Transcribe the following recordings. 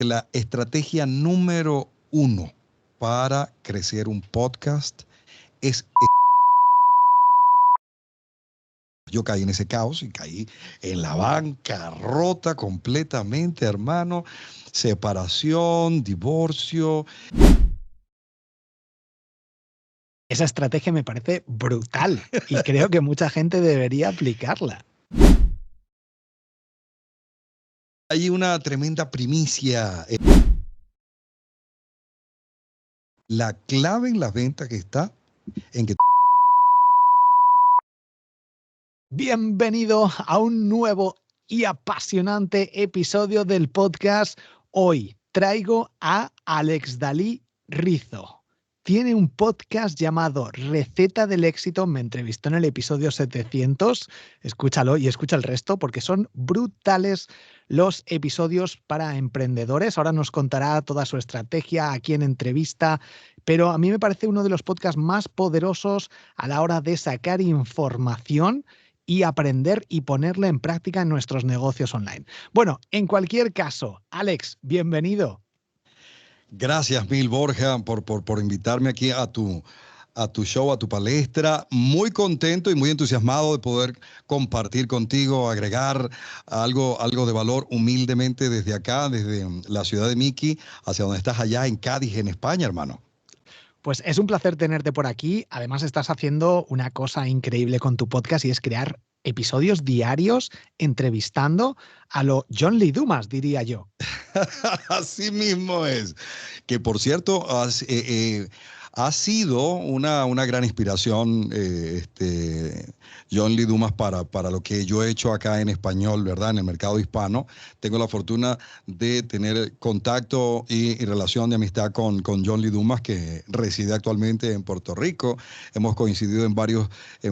La estrategia número 1 para crecer un podcast es... Yo caí en ese caos y caí en la bancarrota completamente, hermano. Separación, divorcio. Esa estrategia me parece brutal y creo que mucha gente debería aplicarla. Hay una tremenda primicia. La clave en las ventas que está en que... Bienvenido a un nuevo y apasionante episodio del podcast. Hoy traigo a Alex Dalí Rizo. Tiene un podcast llamado Receta del Éxito. Me entrevistó en el episodio 700. Escúchalo y escucha el resto porque son brutales los episodios para emprendedores. Ahora nos contará toda su estrategia, a quién entrevista, pero a mí me parece uno de los podcasts más poderosos a la hora de sacar información y aprender y ponerla en práctica en nuestros negocios online. Bueno, en cualquier caso, Alex, bienvenido. Gracias mil, Borja, por invitarme aquí a tu show, a tu palestra. Muy contento y muy entusiasmado de poder compartir contigo, agregar algo de valor humildemente desde acá, desde la ciudad de Miki, hacia donde estás allá en Cádiz, en España, hermano. Pues es un placer tenerte por aquí. Además, estás haciendo una cosa increíble con tu podcast y es crear episodios diarios entrevistando a lo John Lee Dumas, diría yo. Así mismo es. Que por cierto, ha sido una gran inspiración, John Lee Dumas, para lo que yo he hecho acá en español, ¿verdad? En el mercado hispano. Tengo la fortuna de tener contacto y relación de amistad con John Lee Dumas, que reside actualmente en Puerto Rico. Hemos coincidido en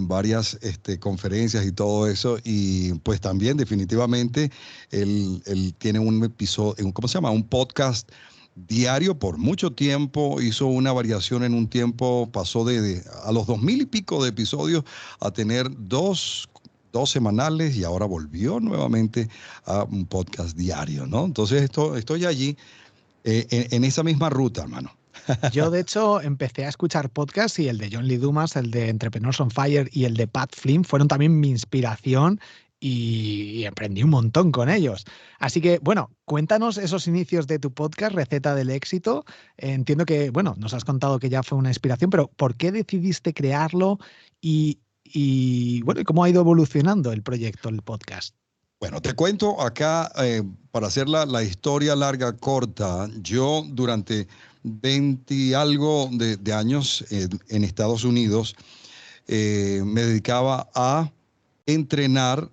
varias conferencias y todo eso. Y pues también definitivamente él tiene un episodio, ¿cómo se llama? Un podcast diario por mucho tiempo, hizo una variación en un tiempo, pasó a los 2000 y pico de episodios a tener dos semanales y ahora volvió nuevamente a un podcast diario, ¿no? Entonces estoy allí en esa misma ruta, hermano. Yo, de hecho, empecé a escuchar podcasts y el de John Lee Dumas, el de Entrepreneurs on Fire y el de Pat Flynn fueron también mi inspiración y aprendí un montón con ellos. Así que, bueno, cuéntanos esos inicios de tu podcast, Receta del Éxito. Entiendo que, bueno, nos has contado que ya fue una inspiración, pero ¿por qué decidiste crearlo y bueno, cómo ha ido evolucionando el proyecto, el podcast? Bueno, te cuento acá, para hacer la historia larga, corta, yo durante 20 y algo de años en Estados Unidos me dedicaba a entrenar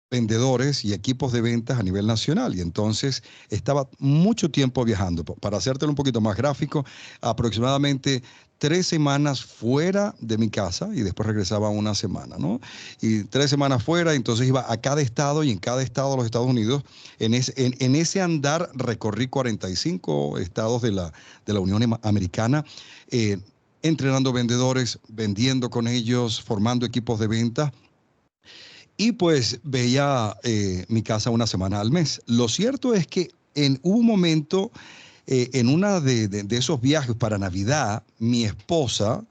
vendedores y equipos de ventas a nivel nacional. Y entonces estaba mucho tiempo viajando. Para hacértelo un poquito más gráfico, aproximadamente 3 semanas fuera de mi casa y después regresaba una semana, ¿no? Y 3 semanas fuera, entonces iba a cada estado y en cada estado de los Estados Unidos, en ese andar recorrí 45 estados de la Unión Americana, entrenando vendedores, vendiendo con ellos, formando equipos de venta. Y pues veía mi casa una semana al mes. Lo cierto es que hubo un momento, en una de esos viajes para Navidad, mi esposa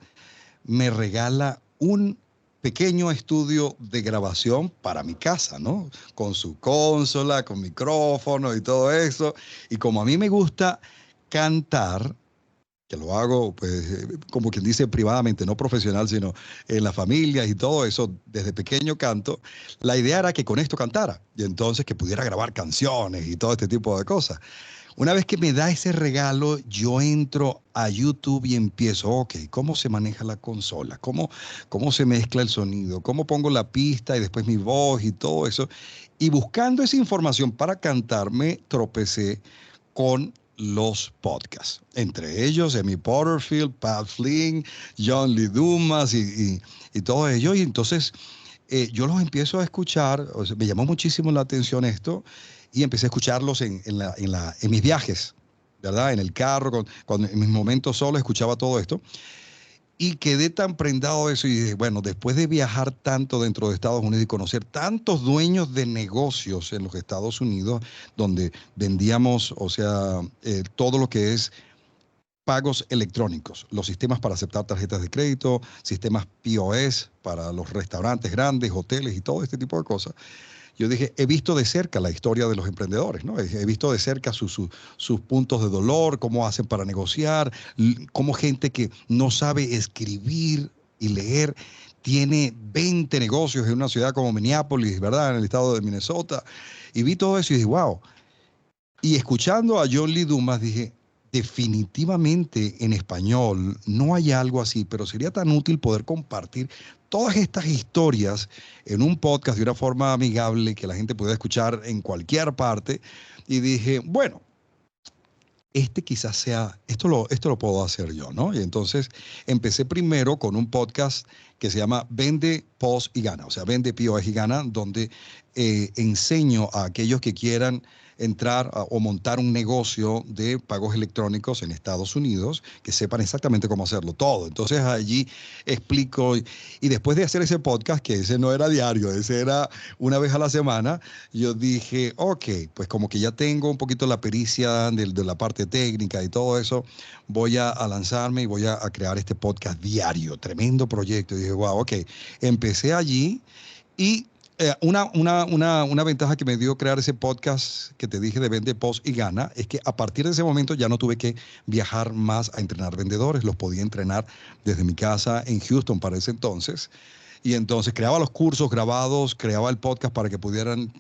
me regala un pequeño estudio de grabación para mi casa, ¿no? Con su consola, con micrófono y todo eso. Y como a mí me gusta cantar, que lo hago, pues, como quien dice, privadamente, no profesional, sino en las familias y todo eso, desde pequeño canto, la idea era que con esto cantara, y entonces que pudiera grabar canciones y todo este tipo de cosas. Una vez que me da ese regalo, yo entro a YouTube y empiezo, ok, ¿cómo se maneja la consola? ¿Cómo se mezcla el sonido? ¿Cómo pongo la pista y después mi voz y todo eso? Y buscando esa información para cantar, me tropecé con los podcasts, entre ellos Amy Porterfield, Pat Flynn, John Lee Dumas y todo ello. Y entonces yo los empiezo a escuchar, o sea, me llamó muchísimo la atención esto y empecé a escucharlos en mis viajes, ¿verdad? En el carro, en mis momentos solo escuchaba todo esto. Y quedé tan prendado de eso y dije, bueno, después de viajar tanto dentro de Estados Unidos y conocer tantos dueños de negocios en los Estados Unidos, donde vendíamos, o sea, todo lo que es pagos electrónicos, los sistemas para aceptar tarjetas de crédito, sistemas POS para los restaurantes grandes, hoteles y todo este tipo de cosas. Yo dije, he visto de cerca la historia de los emprendedores, ¿no? He visto de cerca sus puntos de dolor, cómo hacen para negociar, cómo gente que no sabe escribir y leer tiene 20 negocios en una ciudad como Minneapolis, ¿verdad? En el estado de Minnesota. Y vi todo eso y dije, wow. Y escuchando a John Lee Dumas dije, definitivamente en español no hay algo así, pero sería tan útil poder compartir todas estas historias en un podcast de una forma amigable que la gente pueda escuchar en cualquier parte. Y dije, bueno, quizás sea, esto lo puedo hacer yo, ¿no? Y entonces empecé primero con un podcast que se llama Vende, POS y Gana, o sea, Vende, POS y Gana, donde enseño a aquellos que quieran entrar o montar un negocio de pagos electrónicos en Estados Unidos, que sepan exactamente cómo hacerlo todo. Entonces allí explico, y después de hacer ese podcast, que ese no era diario, ese era una vez a la semana, yo dije, ok, pues como que ya tengo un poquito la pericia de la parte técnica y todo eso, voy a lanzarme y voy a crear este podcast diario, tremendo proyecto. Y dije, wow, ok, empecé allí y una ventaja que me dio crear ese podcast que te dije de Vende, Post y Gana es que a partir de ese momento ya no tuve que viajar más a entrenar vendedores, los podía entrenar desde mi casa en Houston para ese entonces. Y entonces creaba los cursos grabados, creaba el podcast para que pudieran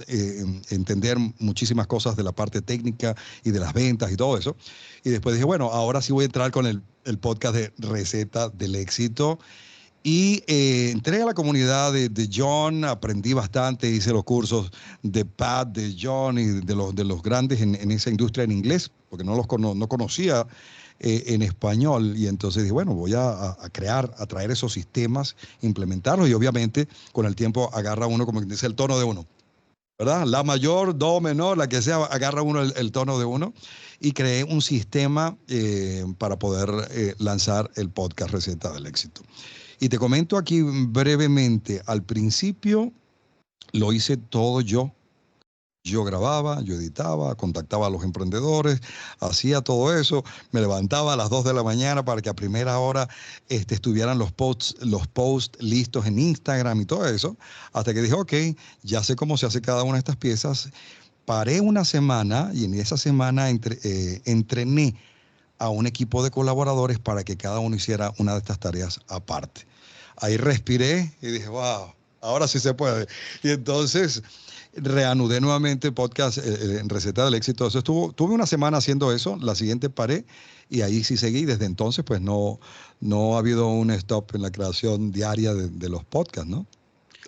entender muchísimas cosas de la parte técnica y de las ventas y todo eso. Y después dije, bueno, ahora sí voy a entrar con el podcast de Receta del Éxito. Y entré a la comunidad de John, aprendí bastante, hice los cursos de Pat, de John y de los grandes en esa industria en inglés, porque no conocía en español. Y entonces dije, bueno, voy a traer esos sistemas, implementarlos y obviamente con el tiempo agarra uno, como dice, el tono de uno, ¿verdad? La mayor, do menor, la que sea, agarra uno el tono de uno y creé un sistema para poder lanzar el podcast Receta del Éxito. Y te comento aquí brevemente, al principio lo hice todo yo. Yo grababa, yo editaba, contactaba a los emprendedores, hacía todo eso, me levantaba a las 2 de la mañana para que a primera hora estuvieran los posts listos en Instagram y todo eso, hasta que dije, ok, ya sé cómo se hace cada una de estas piezas. Paré una semana y en esa semana entrené a un equipo de colaboradores para que cada uno hiciera una de estas tareas aparte. Ahí respiré y dije, wow, ahora sí se puede. Y entonces reanudé nuevamente el podcast en Receta del Éxito. Entonces tuve una semana haciendo eso, la siguiente paré y ahí sí seguí. Desde entonces pues no ha habido un stop en la creación diaria de los podcasts, ¿no?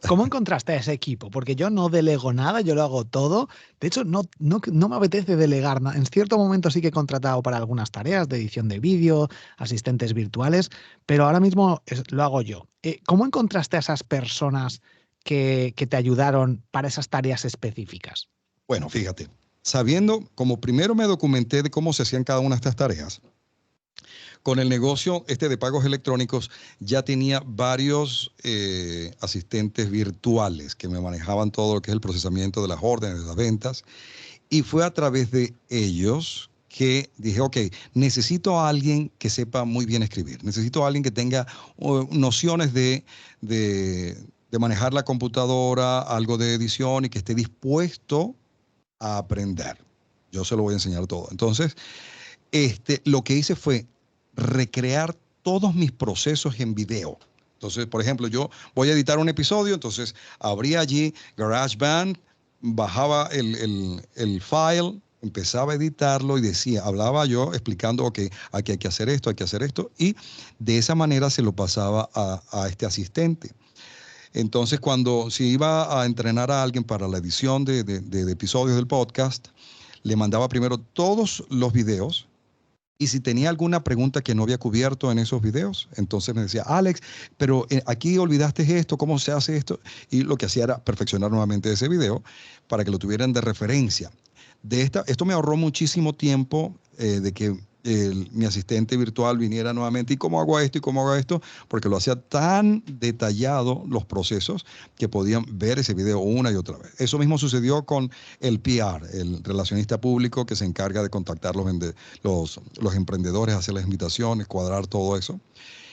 ¿Cómo encontraste a ese equipo? Porque yo no delego nada, yo lo hago todo. De hecho, no me apetece delegar nada. En cierto momento sí que he contratado para algunas tareas de edición de vídeo, asistentes virtuales, pero ahora mismo lo hago yo. ¿Cómo encontraste a esas personas que te ayudaron para esas tareas específicas? Bueno, fíjate, sabiendo, como primero me documenté de cómo se hacían cada una de estas tareas, con el negocio de pagos electrónicos ya tenía varios asistentes virtuales que me manejaban todo lo que es el procesamiento de las órdenes, de las ventas, y fue a través de ellos que dije, ok, necesito a alguien que sepa muy bien escribir, necesito a alguien que tenga nociones de manejar la computadora, algo de edición y que esté dispuesto a aprender. Yo se lo voy a enseñar todo. Entonces, lo que hice fue recrear todos mis procesos en video. Entonces, por ejemplo, yo voy a editar un episodio, entonces abría allí GarageBand, bajaba el file, empezaba a editarlo y hablaba yo explicando, ok, aquí hay que hacer esto, y de esa manera se lo pasaba a este asistente. Entonces, si iba a entrenar a alguien para la edición de episodios del podcast, le mandaba primero todos los videos. Y si tenía alguna pregunta que no había cubierto en esos videos, entonces me decía, Alex, pero aquí olvidaste esto, ¿cómo se hace esto? Y lo que hacía era perfeccionar nuevamente ese video para que lo tuvieran de referencia. Esto me ahorró muchísimo tiempo de que mi asistente virtual viniera nuevamente, ¿y cómo hago esto? ¿Y cómo hago esto? Porque lo hacía tan detallado los procesos que podían ver ese video una y otra vez. Eso mismo sucedió con el PR, el relacionista público que se encarga de contactar los emprendedores, hacer las invitaciones, cuadrar todo eso.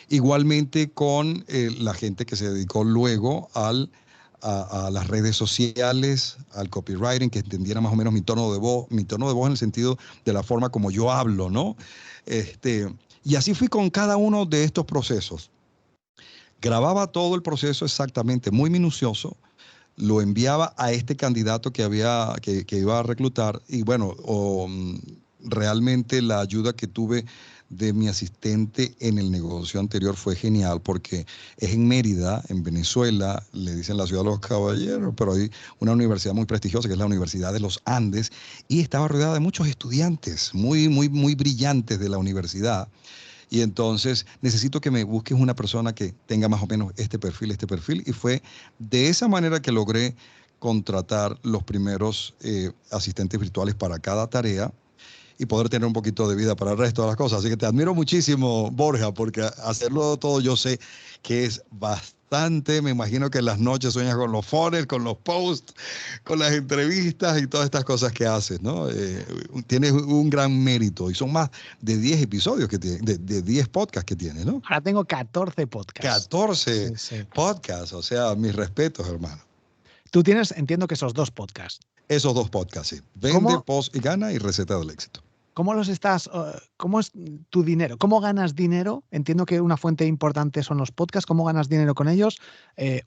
Igualmente con la gente que se dedicó luego a las redes sociales, al copywriting, que entendiera más o menos mi tono de voz en el sentido de la forma como yo hablo, ¿no? Y así fui con cada uno de estos procesos. Grababa todo el proceso exactamente, muy minucioso, lo enviaba a este candidato que iba a reclutar y bueno, realmente la ayuda que tuve de mi asistente en el negocio anterior fue genial porque es en Mérida, en Venezuela, le dicen la ciudad de los caballeros, pero hay una universidad muy prestigiosa que es la Universidad de los Andes y estaba rodeada de muchos estudiantes muy, muy, muy brillantes de la universidad. Y entonces necesito que me busques una persona que tenga más o menos este perfil. Y fue de esa manera que logré contratar los primeros asistentes virtuales para cada tarea y poder tener un poquito de vida para el resto de las cosas. Así que te admiro muchísimo, Borja, porque hacerlo todo yo sé que es bastante. Me imagino que en las noches sueñas con los funnels, con los posts, con las entrevistas y todas estas cosas que haces, ¿no? Tienes un gran mérito y son más de 10 episodios que tiene, de 10 podcasts que tienes, ¿no? Ahora tengo 14 podcasts. 14 Sí, sí. podcasts, o sea, mis respetos, hermano. Tú tienes, entiendo que esos 2 podcasts. Esos 2 podcasts, sí. Vende, ¿Cómo, post y gana y receta del éxito. cómo los estás, cómo es tu dinero? ¿Cómo ganas dinero? Entiendo que una fuente importante son los podcasts. ¿Cómo ganas dinero con ellos?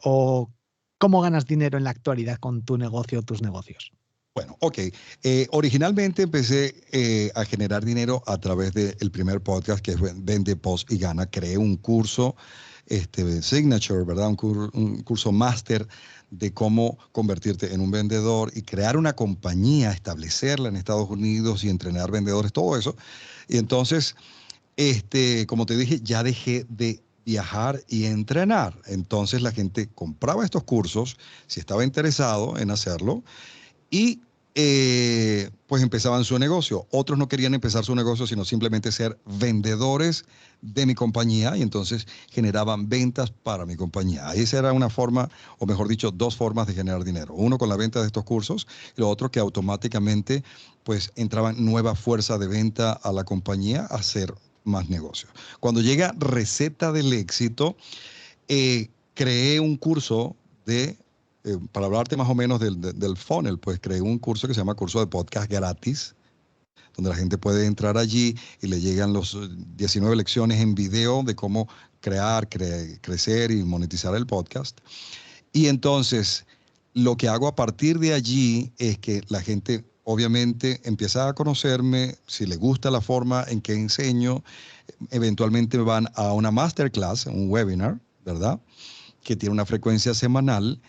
¿O cómo ganas dinero en la actualidad con tu negocio o tus negocios? Bueno, ok. Originalmente empecé a generar dinero a través del primer podcast que es Vende, Post y Gana. Creé un curso, Signature, ¿verdad? Un curso máster de cómo convertirte en un vendedor y crear una compañía, establecerla en Estados Unidos y entrenar vendedores, todo eso. Y entonces, como te dije, ya dejé de viajar y entrenar. Entonces la gente compraba estos cursos si estaba interesado en hacerlo y pues empezaban su negocio. Otros no querían empezar su negocio, sino simplemente ser vendedores de mi compañía y entonces generaban ventas para mi compañía. Esa era una forma, o mejor dicho, 2 formas de generar dinero. Uno con la venta de estos cursos y lo otro que automáticamente pues entraban nueva fuerza de venta a la compañía a hacer más negocios. Cuando llega Receta del Éxito, creé un curso para hablarte más o menos del funnel, pues creé un curso que se llama Curso de Podcast Gratis, donde la gente puede entrar allí y le llegan los 19 lecciones en video de cómo crear, crecer y monetizar el podcast. Y entonces, lo que hago a partir de allí es que la gente obviamente empieza a conocerme, si le gusta la forma en que enseño, eventualmente van a una masterclass, un webinar, ¿verdad? Que tiene una frecuencia semanal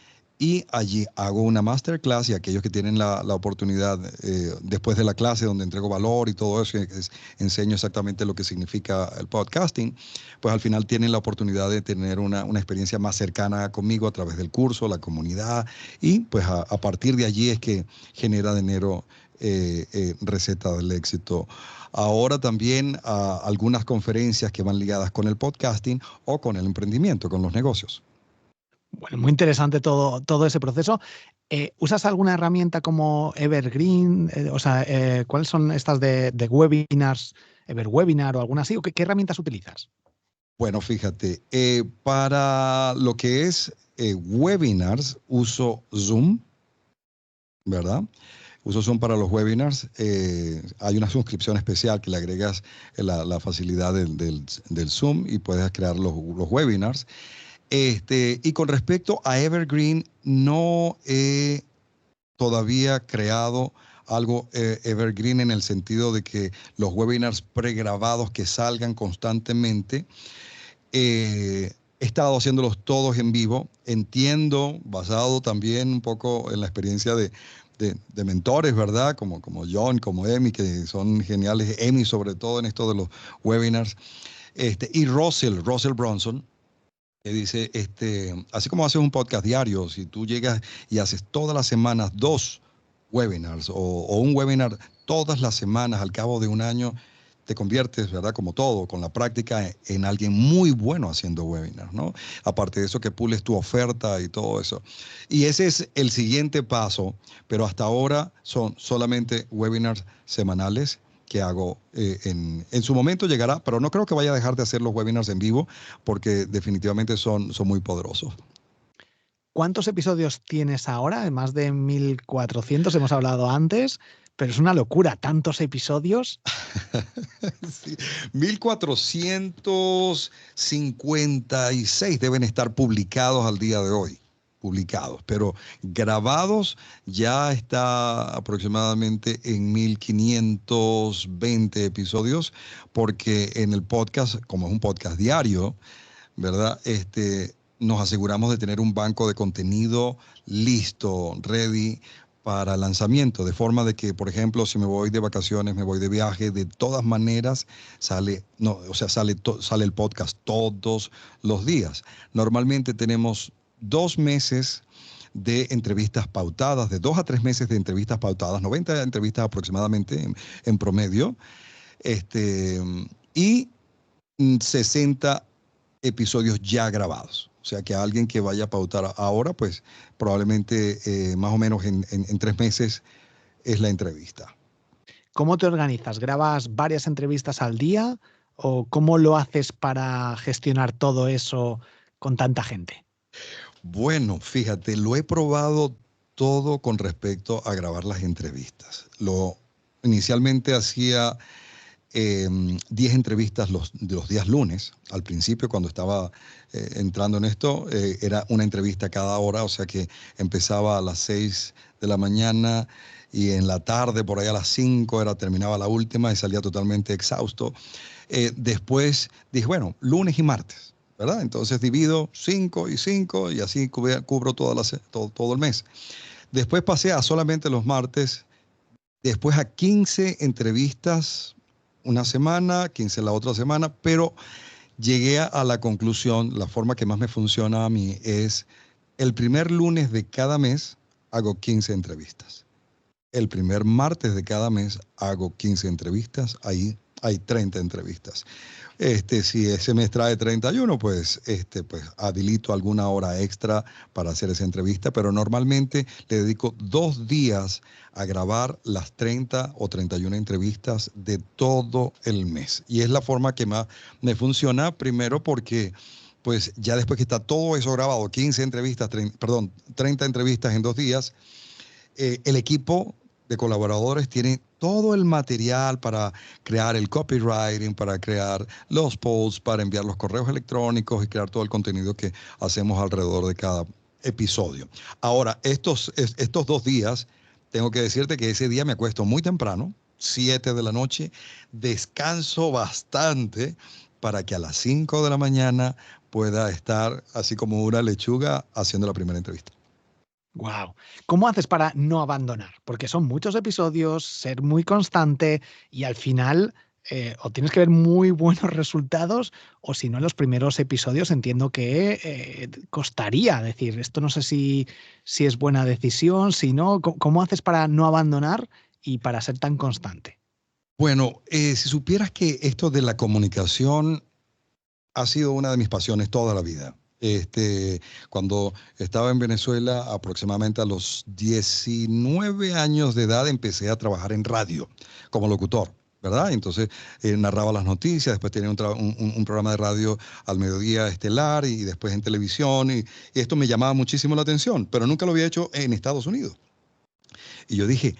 y allí hago una masterclass y aquellos que tienen la oportunidad después de la clase donde entrego valor y todo eso, enseño exactamente lo que significa el podcasting, pues al final tienen la oportunidad de tener una experiencia más cercana conmigo a través del curso, la comunidad y pues a partir de allí es que genera dinero Receta del Éxito. Ahora también algunas conferencias que van ligadas con el podcasting o con el emprendimiento, con los negocios. Bueno, muy interesante todo ese proceso. ¿Usas alguna herramienta como Evergreen? ¿Cuáles son estas de webinars, Everwebinar o alguna así? ¿O qué herramientas utilizas? Bueno, fíjate, para lo que es webinars, uso Zoom, ¿verdad? Uso Zoom para los webinars. Hay una suscripción especial que le agregas la facilidad del Zoom y puedes crear los webinars. Y con respecto a Evergreen, no he todavía creado algo evergreen en el sentido de que los webinars pregrabados que salgan constantemente, he estado haciéndolos todos en vivo. Entiendo, basado también un poco en la experiencia de mentores, ¿verdad? Como John, como Emi, que son geniales, Emi sobre todo en esto de los webinars, y Russell Brunson, que dice, así como haces un podcast diario, si tú llegas y haces todas las semanas 2 webinars o un webinar todas las semanas al cabo de un año, te conviertes, ¿verdad? Como todo, con la práctica, en alguien muy bueno haciendo webinars, ¿no? Aparte de eso, que pules tu oferta y todo eso. Y ese es el siguiente paso, pero hasta ahora son solamente webinars semanales que hago. En su momento llegará, pero no creo que vaya a dejar de hacer los webinars en vivo porque definitivamente son muy poderosos. ¿Cuántos episodios tienes ahora? Más de 1400, hemos hablado antes, pero es una locura, tantos episodios. Sí, 1456 deben estar publicados al día de hoy, publicados, pero grabados ya está aproximadamente en 1520 episodios, porque en el podcast, como es un podcast diario, ¿verdad? Nos aseguramos de tener un banco de contenido listo, ready para lanzamiento, de forma de que, por ejemplo, si me voy de vacaciones, me voy de viaje, de todas maneras sale, no, o sea, sale el podcast todos los días. Normalmente tenemos 2 meses de entrevistas pautadas, de 2 a 3 meses de entrevistas pautadas, 90 entrevistas aproximadamente en promedio, este, y 60 episodios ya grabados. O sea que alguien que vaya a pautar ahora, pues probablemente más o menos en 3 meses es la entrevista. ¿Cómo te organizas? ¿Grabas varias entrevistas al día o cómo lo haces para gestionar todo eso con tanta gente? Bueno, fíjate, lo he probado todo con respecto a grabar las entrevistas. Inicialmente hacía 10 entrevistas los días lunes. Al principio, cuando estaba entrando en esto, era una entrevista cada hora, o sea que empezaba a las 6 de la mañana y en la tarde, por ahí a las 5, terminaba la última y salía totalmente exhausto. Después dije, bueno, lunes y martes, ¿verdad? Entonces divido 5 y 5 y así cubro todo el mes. Después pasé a solamente los martes, después a 15 entrevistas una semana, 15 la otra semana, pero llegué a la conclusión, la forma que más me funciona a mí es el primer lunes de cada mes hago 15 entrevistas. El primer martes de cada mes hago 15 entrevistas, ahí hay 30 entrevistas. Si ese mes trae 31, pues habilito alguna hora extra para hacer esa entrevista, pero normalmente le dedico 2 días a grabar las 30 o 31 entrevistas de todo el mes. Y es la forma que más me funciona, primero porque pues ya después que está todo eso grabado, 15 entrevistas, 30 entrevistas en 2 días, el equipo de colaboradores tiene todo el material para crear el copywriting, para crear los posts, para enviar los correos electrónicos y crear todo el contenido que hacemos alrededor de cada episodio. Ahora, estos 2 días, tengo que decirte que ese día me acuesto muy temprano, 7 de la noche, descanso bastante para que a las 5 de la mañana pueda estar así como una lechuga haciendo la primera entrevista. Wow. ¿Cómo haces para no abandonar? Porque son muchos episodios, ser muy constante y al final o tienes que ver muy buenos resultados o si no en los primeros episodios entiendo que costaría decir, esto no sé si es buena decisión, si no, ¿cómo haces para no abandonar y para ser tan constante? Bueno, si supieras que esto de la comunicación ha sido una de mis pasiones toda la vida. Cuando estaba en Venezuela, aproximadamente a los 19 años de edad, empecé a trabajar en radio como locutor, ¿verdad? Entonces narraba las noticias, después tenía un programa de radio al mediodía estelar y después en televisión y esto me llamaba muchísimo la atención, pero nunca lo había hecho en Estados Unidos. Y yo dije,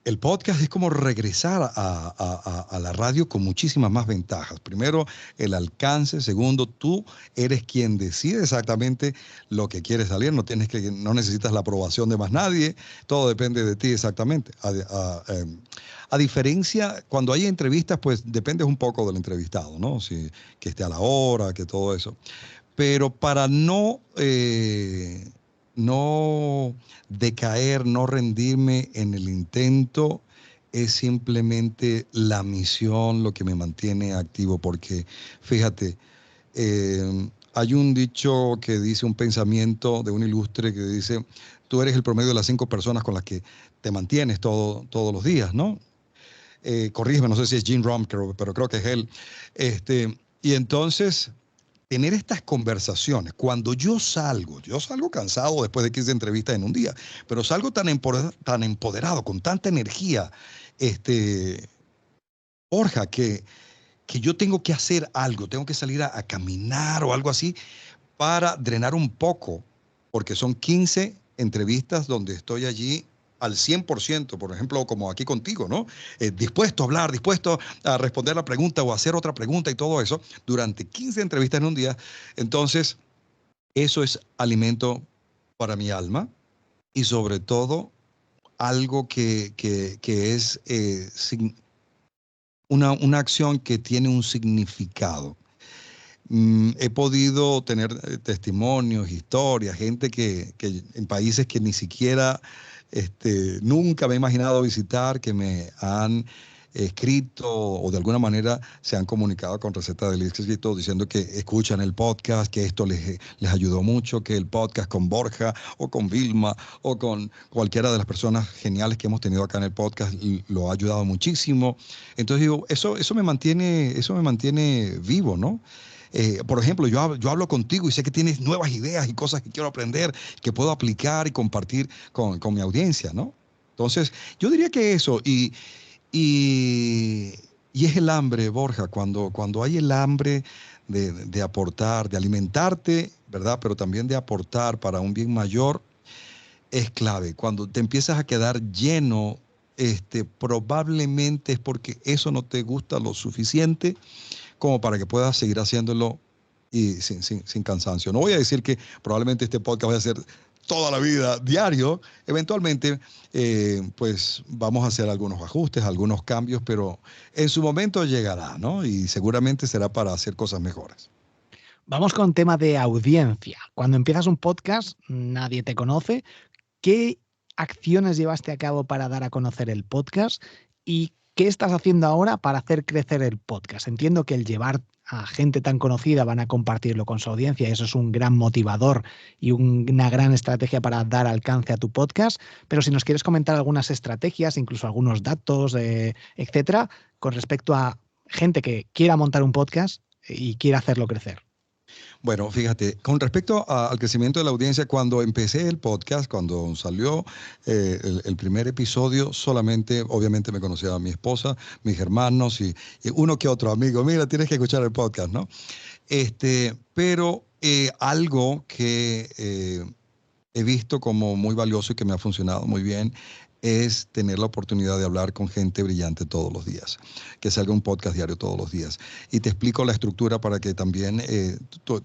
el podcast es como regresar a la radio con muchísimas más ventajas. Primero, el alcance. Segundo, tú eres quien decide exactamente lo que quieres salir. No necesitas la aprobación de más nadie. Todo depende de ti exactamente. A diferencia, cuando hay entrevistas, pues depende un poco del entrevistado, ¿no? Que esté a la hora, que todo eso. Pero para no decaer, no rendirme en el intento, es simplemente la misión lo que me mantiene activo, porque fíjate, hay un dicho que dice, un pensamiento de un ilustre que dice, tú eres el promedio de las 5 personas con las que te mantienes todos los días, ¿no? corrígeme, no sé si es Jim Rohn, pero creo que es él. Y entonces, tener estas conversaciones, cuando yo salgo cansado después de 15 entrevistas en un día, pero salgo tan empoderado, con tanta energía, Borja, que yo tengo que hacer algo, tengo que salir a caminar o algo así para drenar un poco, porque son 15 entrevistas donde estoy allí al 100%, por ejemplo, como aquí contigo, ¿no? Dispuesto a hablar, dispuesto a responder la pregunta o hacer otra pregunta y todo eso, durante 15 entrevistas en un día. Entonces, eso es alimento para mi alma y sobre todo algo que es una acción que tiene un significado. He podido tener testimonios, historias, gente que en países que ni siquiera nunca me he imaginado visitar, que me han escrito o de alguna manera se han comunicado con Receta del Éxito diciendo que escuchan el podcast, que esto les ayudó mucho, que el podcast con Borja o con Vilma o con cualquiera de las personas geniales que hemos tenido acá en el podcast lo ha ayudado muchísimo. Entonces digo, eso me mantiene vivo, ¿no? Por ejemplo, yo hablo contigo y sé que tienes nuevas ideas y cosas que quiero aprender, que puedo aplicar y compartir con mi audiencia, ¿no? Entonces, yo diría que eso, y, y es el hambre, Borja, cuando hay el hambre de aportar, de alimentarte, ¿verdad? Pero también de aportar para un bien mayor, es clave. Cuando te empiezas a quedar lleno, probablemente es porque eso no te gusta lo suficiente como para que puedas seguir haciéndolo y sin cansancio. No voy a decir que probablemente este podcast vaya a ser toda la vida, diario. Eventualmente, pues vamos a hacer algunos ajustes, algunos cambios, pero en su momento llegará, ¿no? Y seguramente será para hacer cosas mejores. Vamos con tema de audiencia. Cuando empiezas un podcast, nadie te conoce. ¿Qué acciones llevaste a cabo para dar a conocer el podcast y qué estás haciendo ahora para hacer crecer el podcast? Entiendo que el llevar a gente tan conocida van a compartirlo con su audiencia y eso es un gran motivador y una gran estrategia para dar alcance a tu podcast, pero si nos quieres comentar algunas estrategias, incluso algunos datos, etcétera, con respecto a gente que quiera montar un podcast y quiera hacerlo crecer. Bueno, fíjate, con respecto al crecimiento de la audiencia, cuando empecé el podcast, cuando salió el primer episodio, solamente, obviamente, me conocía a mi esposa, mis hermanos y uno que otro amigo. Mira, tienes que escuchar el podcast, ¿no? Pero algo que he visto como muy valioso y que me ha funcionado muy bien es tener la oportunidad de hablar con gente brillante todos los días, que salga un podcast diario todos los días. Y te explico la estructura para que también tu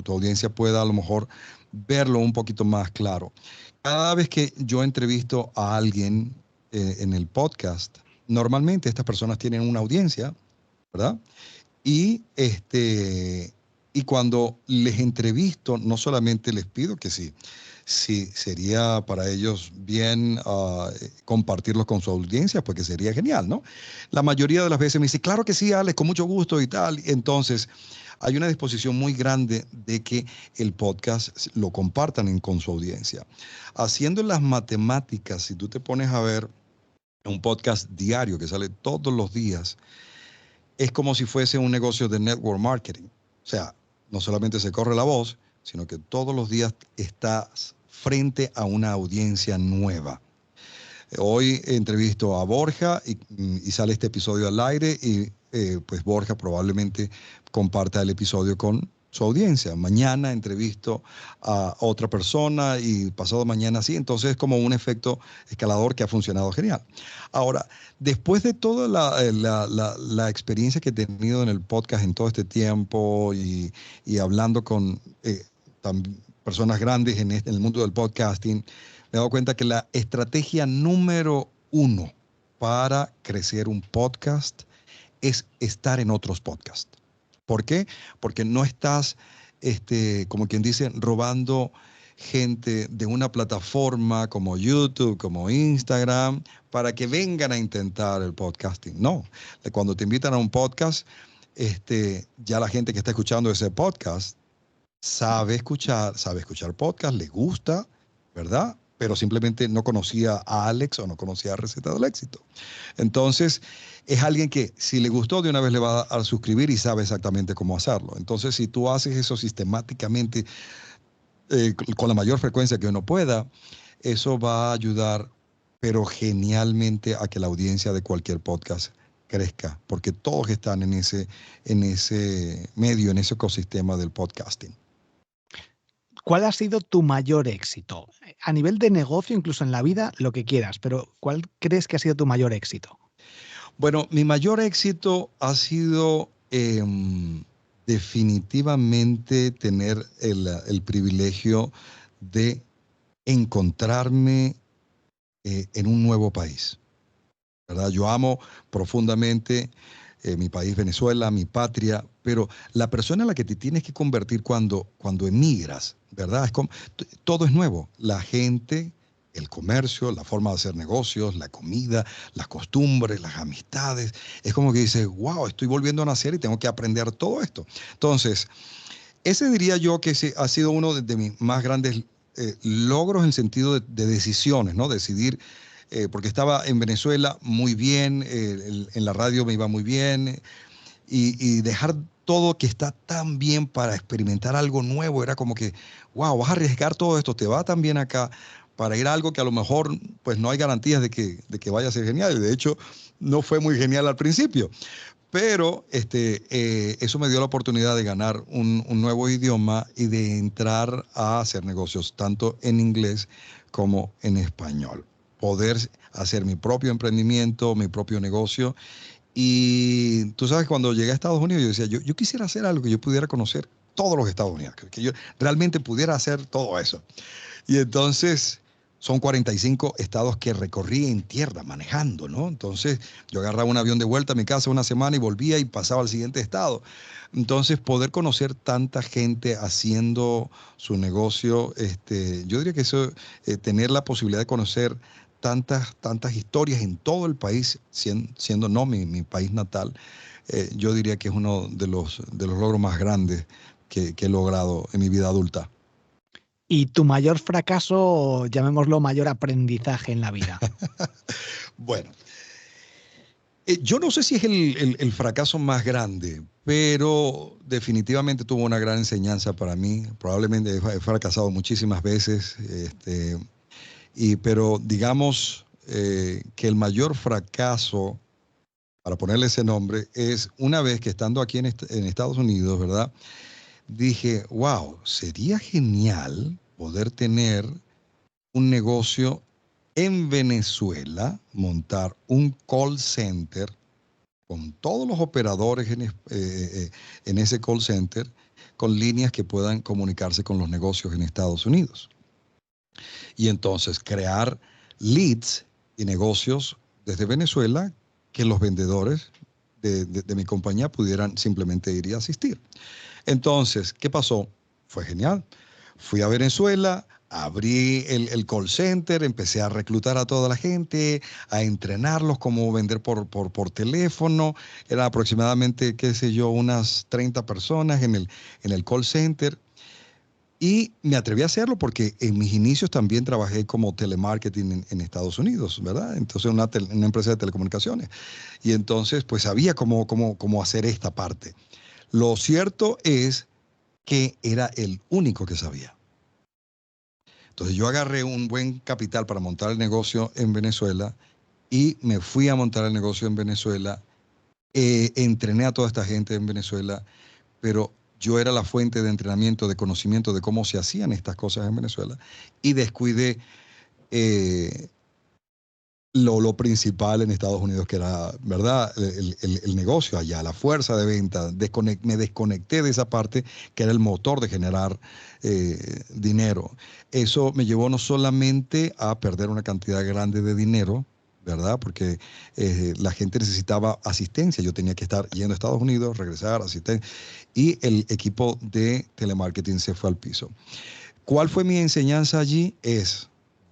audiencia pueda a lo mejor verlo un poquito más claro. Cada vez que yo entrevisto a alguien en el podcast, normalmente estas personas tienen una audiencia, ¿verdad? Y, y cuando les entrevisto, no solamente les pido que si sería para ellos bien compartirlos con su audiencia, porque sería genial, ¿no? La mayoría de las veces me dice, claro que sí, Alex, con mucho gusto y tal. Entonces, hay una disposición muy grande de que el podcast lo compartan con su audiencia. Haciendo las matemáticas, si tú te pones a ver un podcast diario que sale todos los días, es como si fuese un negocio de network marketing. O sea, no solamente se corre la voz, sino que todos los días estás frente a una audiencia nueva. Hoy entrevisto a Borja y sale este episodio al aire y pues Borja probablemente comparta el episodio con su audiencia. Mañana entrevisto a otra persona y pasado mañana sí. Entonces es como un efecto escalador que ha funcionado genial. Ahora, después de toda la experiencia que he tenido en el podcast en todo este tiempo y hablando con personas grandes en el mundo del podcasting, me he dado cuenta que la estrategia número uno para crecer un podcast es estar en otros podcasts. ¿Por qué? Porque no estás, como quien dice, robando gente de una plataforma como YouTube, como Instagram, para que vengan a intentar el podcasting. No, cuando te invitan a un podcast, ya la gente que está escuchando ese podcast sabe escuchar podcast, le gusta, ¿verdad? pero simplemente no conocía a Alex o no conocía a Receta del Éxito. Entonces, es alguien que si le gustó, de una vez le va a suscribir y sabe exactamente cómo hacerlo. Entonces, si tú haces eso sistemáticamente, con la mayor frecuencia que uno pueda, eso va a ayudar, pero genialmente, a que la audiencia de cualquier podcast crezca, porque todos están en ese medio, en ese ecosistema del podcasting. ¿Cuál ha sido tu mayor éxito? A nivel de negocio, incluso en la vida, lo que quieras, pero ¿cuál crees que ha sido tu mayor éxito? Bueno, mi mayor éxito ha sido definitivamente tener el privilegio de encontrarme en un nuevo país, ¿verdad? Yo amo profundamente mi país, Venezuela, mi patria, pero la persona en la que te tienes que convertir cuando emigras, ¿verdad? Todo es nuevo. La gente, el comercio, la forma de hacer negocios, la comida, las costumbres, las amistades. Es como que dices, wow, estoy volviendo a nacer y tengo que aprender todo esto. Entonces, ese diría yo que ese ha sido uno de mis más grandes logros en sentido de decisiones, ¿no? Decidir, porque estaba en Venezuela muy bien, en la radio me iba muy bien, y dejar todo que está tan bien para experimentar algo nuevo, era como que, wow, vas a arriesgar todo esto, te va tan bien acá para ir a algo que a lo mejor pues no hay garantías de que vaya a ser genial. Y de hecho, no fue muy genial al principio. Pero eso me dio la oportunidad de ganar un nuevo idioma y de entrar a hacer negocios, tanto en inglés como en español. Poder hacer mi propio emprendimiento, mi propio negocio. Y tú sabes, cuando llegué a Estados Unidos, yo decía, yo quisiera hacer algo que yo pudiera conocer todos los Estados Unidos, que yo realmente pudiera hacer todo eso. Y entonces son 45 estados que recorrí en tierra, manejando, ¿no? Entonces yo agarraba un avión de vuelta a mi casa una semana y volvía y pasaba al siguiente estado. Entonces poder conocer tanta gente haciendo su negocio, yo diría que eso, tener la posibilidad de conocer tantas historias en todo el país, siendo no mi país natal, yo diría que es uno de los logros más grandes que he logrado en mi vida adulta. ¿Y tu mayor fracaso, llamémoslo mayor aprendizaje en la vida? Bueno, yo no sé si es el fracaso más grande, pero definitivamente tuvo una gran enseñanza para mí. Probablemente he fracasado muchísimas veces, pero digamos que el mayor fracaso, para ponerle ese nombre, es una vez que, estando aquí en Estados Unidos, ¿verdad? Dije, wow, sería genial poder tener un negocio en Venezuela, montar un call center con todos los operadores en ese call center, con líneas que puedan comunicarse con los negocios en Estados Unidos. Y entonces crear leads y negocios desde Venezuela, que los vendedores de mi compañía pudieran simplemente ir y asistir. Entonces, ¿qué pasó? Fue genial. Fui a Venezuela, abrí el call center, empecé a reclutar a toda la gente, a entrenarlos cómo vender por teléfono. Eran aproximadamente, qué sé yo, unas 30 personas en el call center. Y me atreví a hacerlo porque en mis inicios también trabajé como telemarketing en Estados Unidos, ¿verdad? Entonces, una empresa de telecomunicaciones. Y entonces, pues sabía cómo hacer esta parte. Lo cierto es que era el único que sabía. Entonces yo agarré un buen capital para montar el negocio en Venezuela y me fui a montar el negocio en Venezuela. Entrené a toda esta gente en Venezuela, pero yo era la fuente de entrenamiento, de conocimiento de cómo se hacían estas cosas en Venezuela, y descuidé eh, lo principal en Estados Unidos, que era, ¿verdad?, el negocio allá, la fuerza de venta. Me desconecté de esa parte que era el motor de generar dinero. Eso me llevó no solamente a perder una cantidad grande de dinero, ¿verdad? Porque la gente necesitaba asistencia. Yo tenía que estar yendo a Estados Unidos, regresar, asistente, y el equipo de telemarketing se fue al piso. ¿Cuál fue mi enseñanza allí?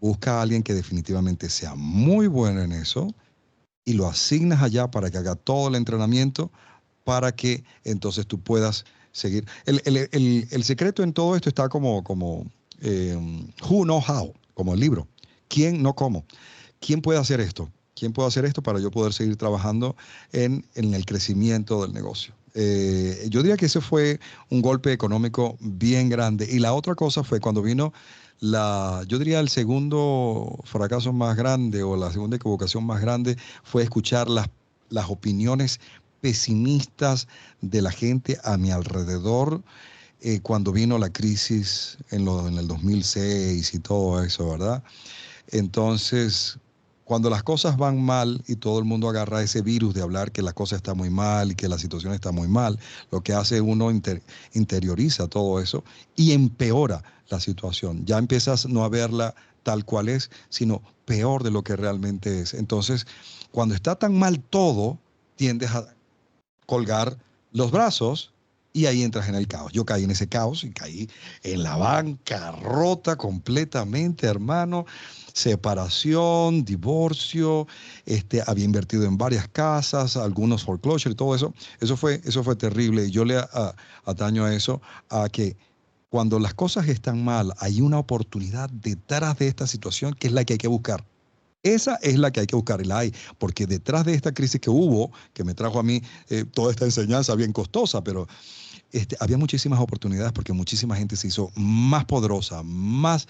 Busca a alguien que definitivamente sea muy bueno en eso y lo asignas allá para que haga todo el entrenamiento, para que entonces tú puedas seguir. El secreto en todo esto está como Who Know How, como el libro. ¿Quién? No cómo. ¿Quién puede hacer esto? ¿Quién puede hacer esto para yo poder seguir trabajando en el crecimiento del negocio? Yo diría que ese fue un golpe económico bien grande. Y la otra cosa fue cuando vino yo diría el segundo fracaso más grande o la segunda equivocación más grande fue escuchar las opiniones pesimistas de la gente a mi alrededor cuando vino la crisis en el 2006 y todo eso, ¿verdad? Entonces, cuando las cosas van mal y todo el mundo agarra ese virus de hablar que la cosa está muy mal y que la situación está muy mal, lo que hace uno interioriza todo eso y empeora la situación. Ya empiezas no a verla tal cual es, sino peor de lo que realmente es. Entonces, cuando está tan mal todo, tiendes a colgar los brazos y ahí entras en el caos. Yo caí en ese caos y caí en la bancarrota completamente, hermano. Separación, divorcio, había invertido en varias casas, algunos foreclosure y todo eso. Eso fue terrible. Y yo le ataño a eso, a que cuando las cosas están mal, hay una oportunidad detrás de esta situación que es la que hay que buscar. Esa es la que hay que buscar, y la hay, porque detrás de esta crisis que hubo, que me trajo a mí toda esta enseñanza bien costosa, pero había muchísimas oportunidades porque muchísima gente se hizo más poderosa, más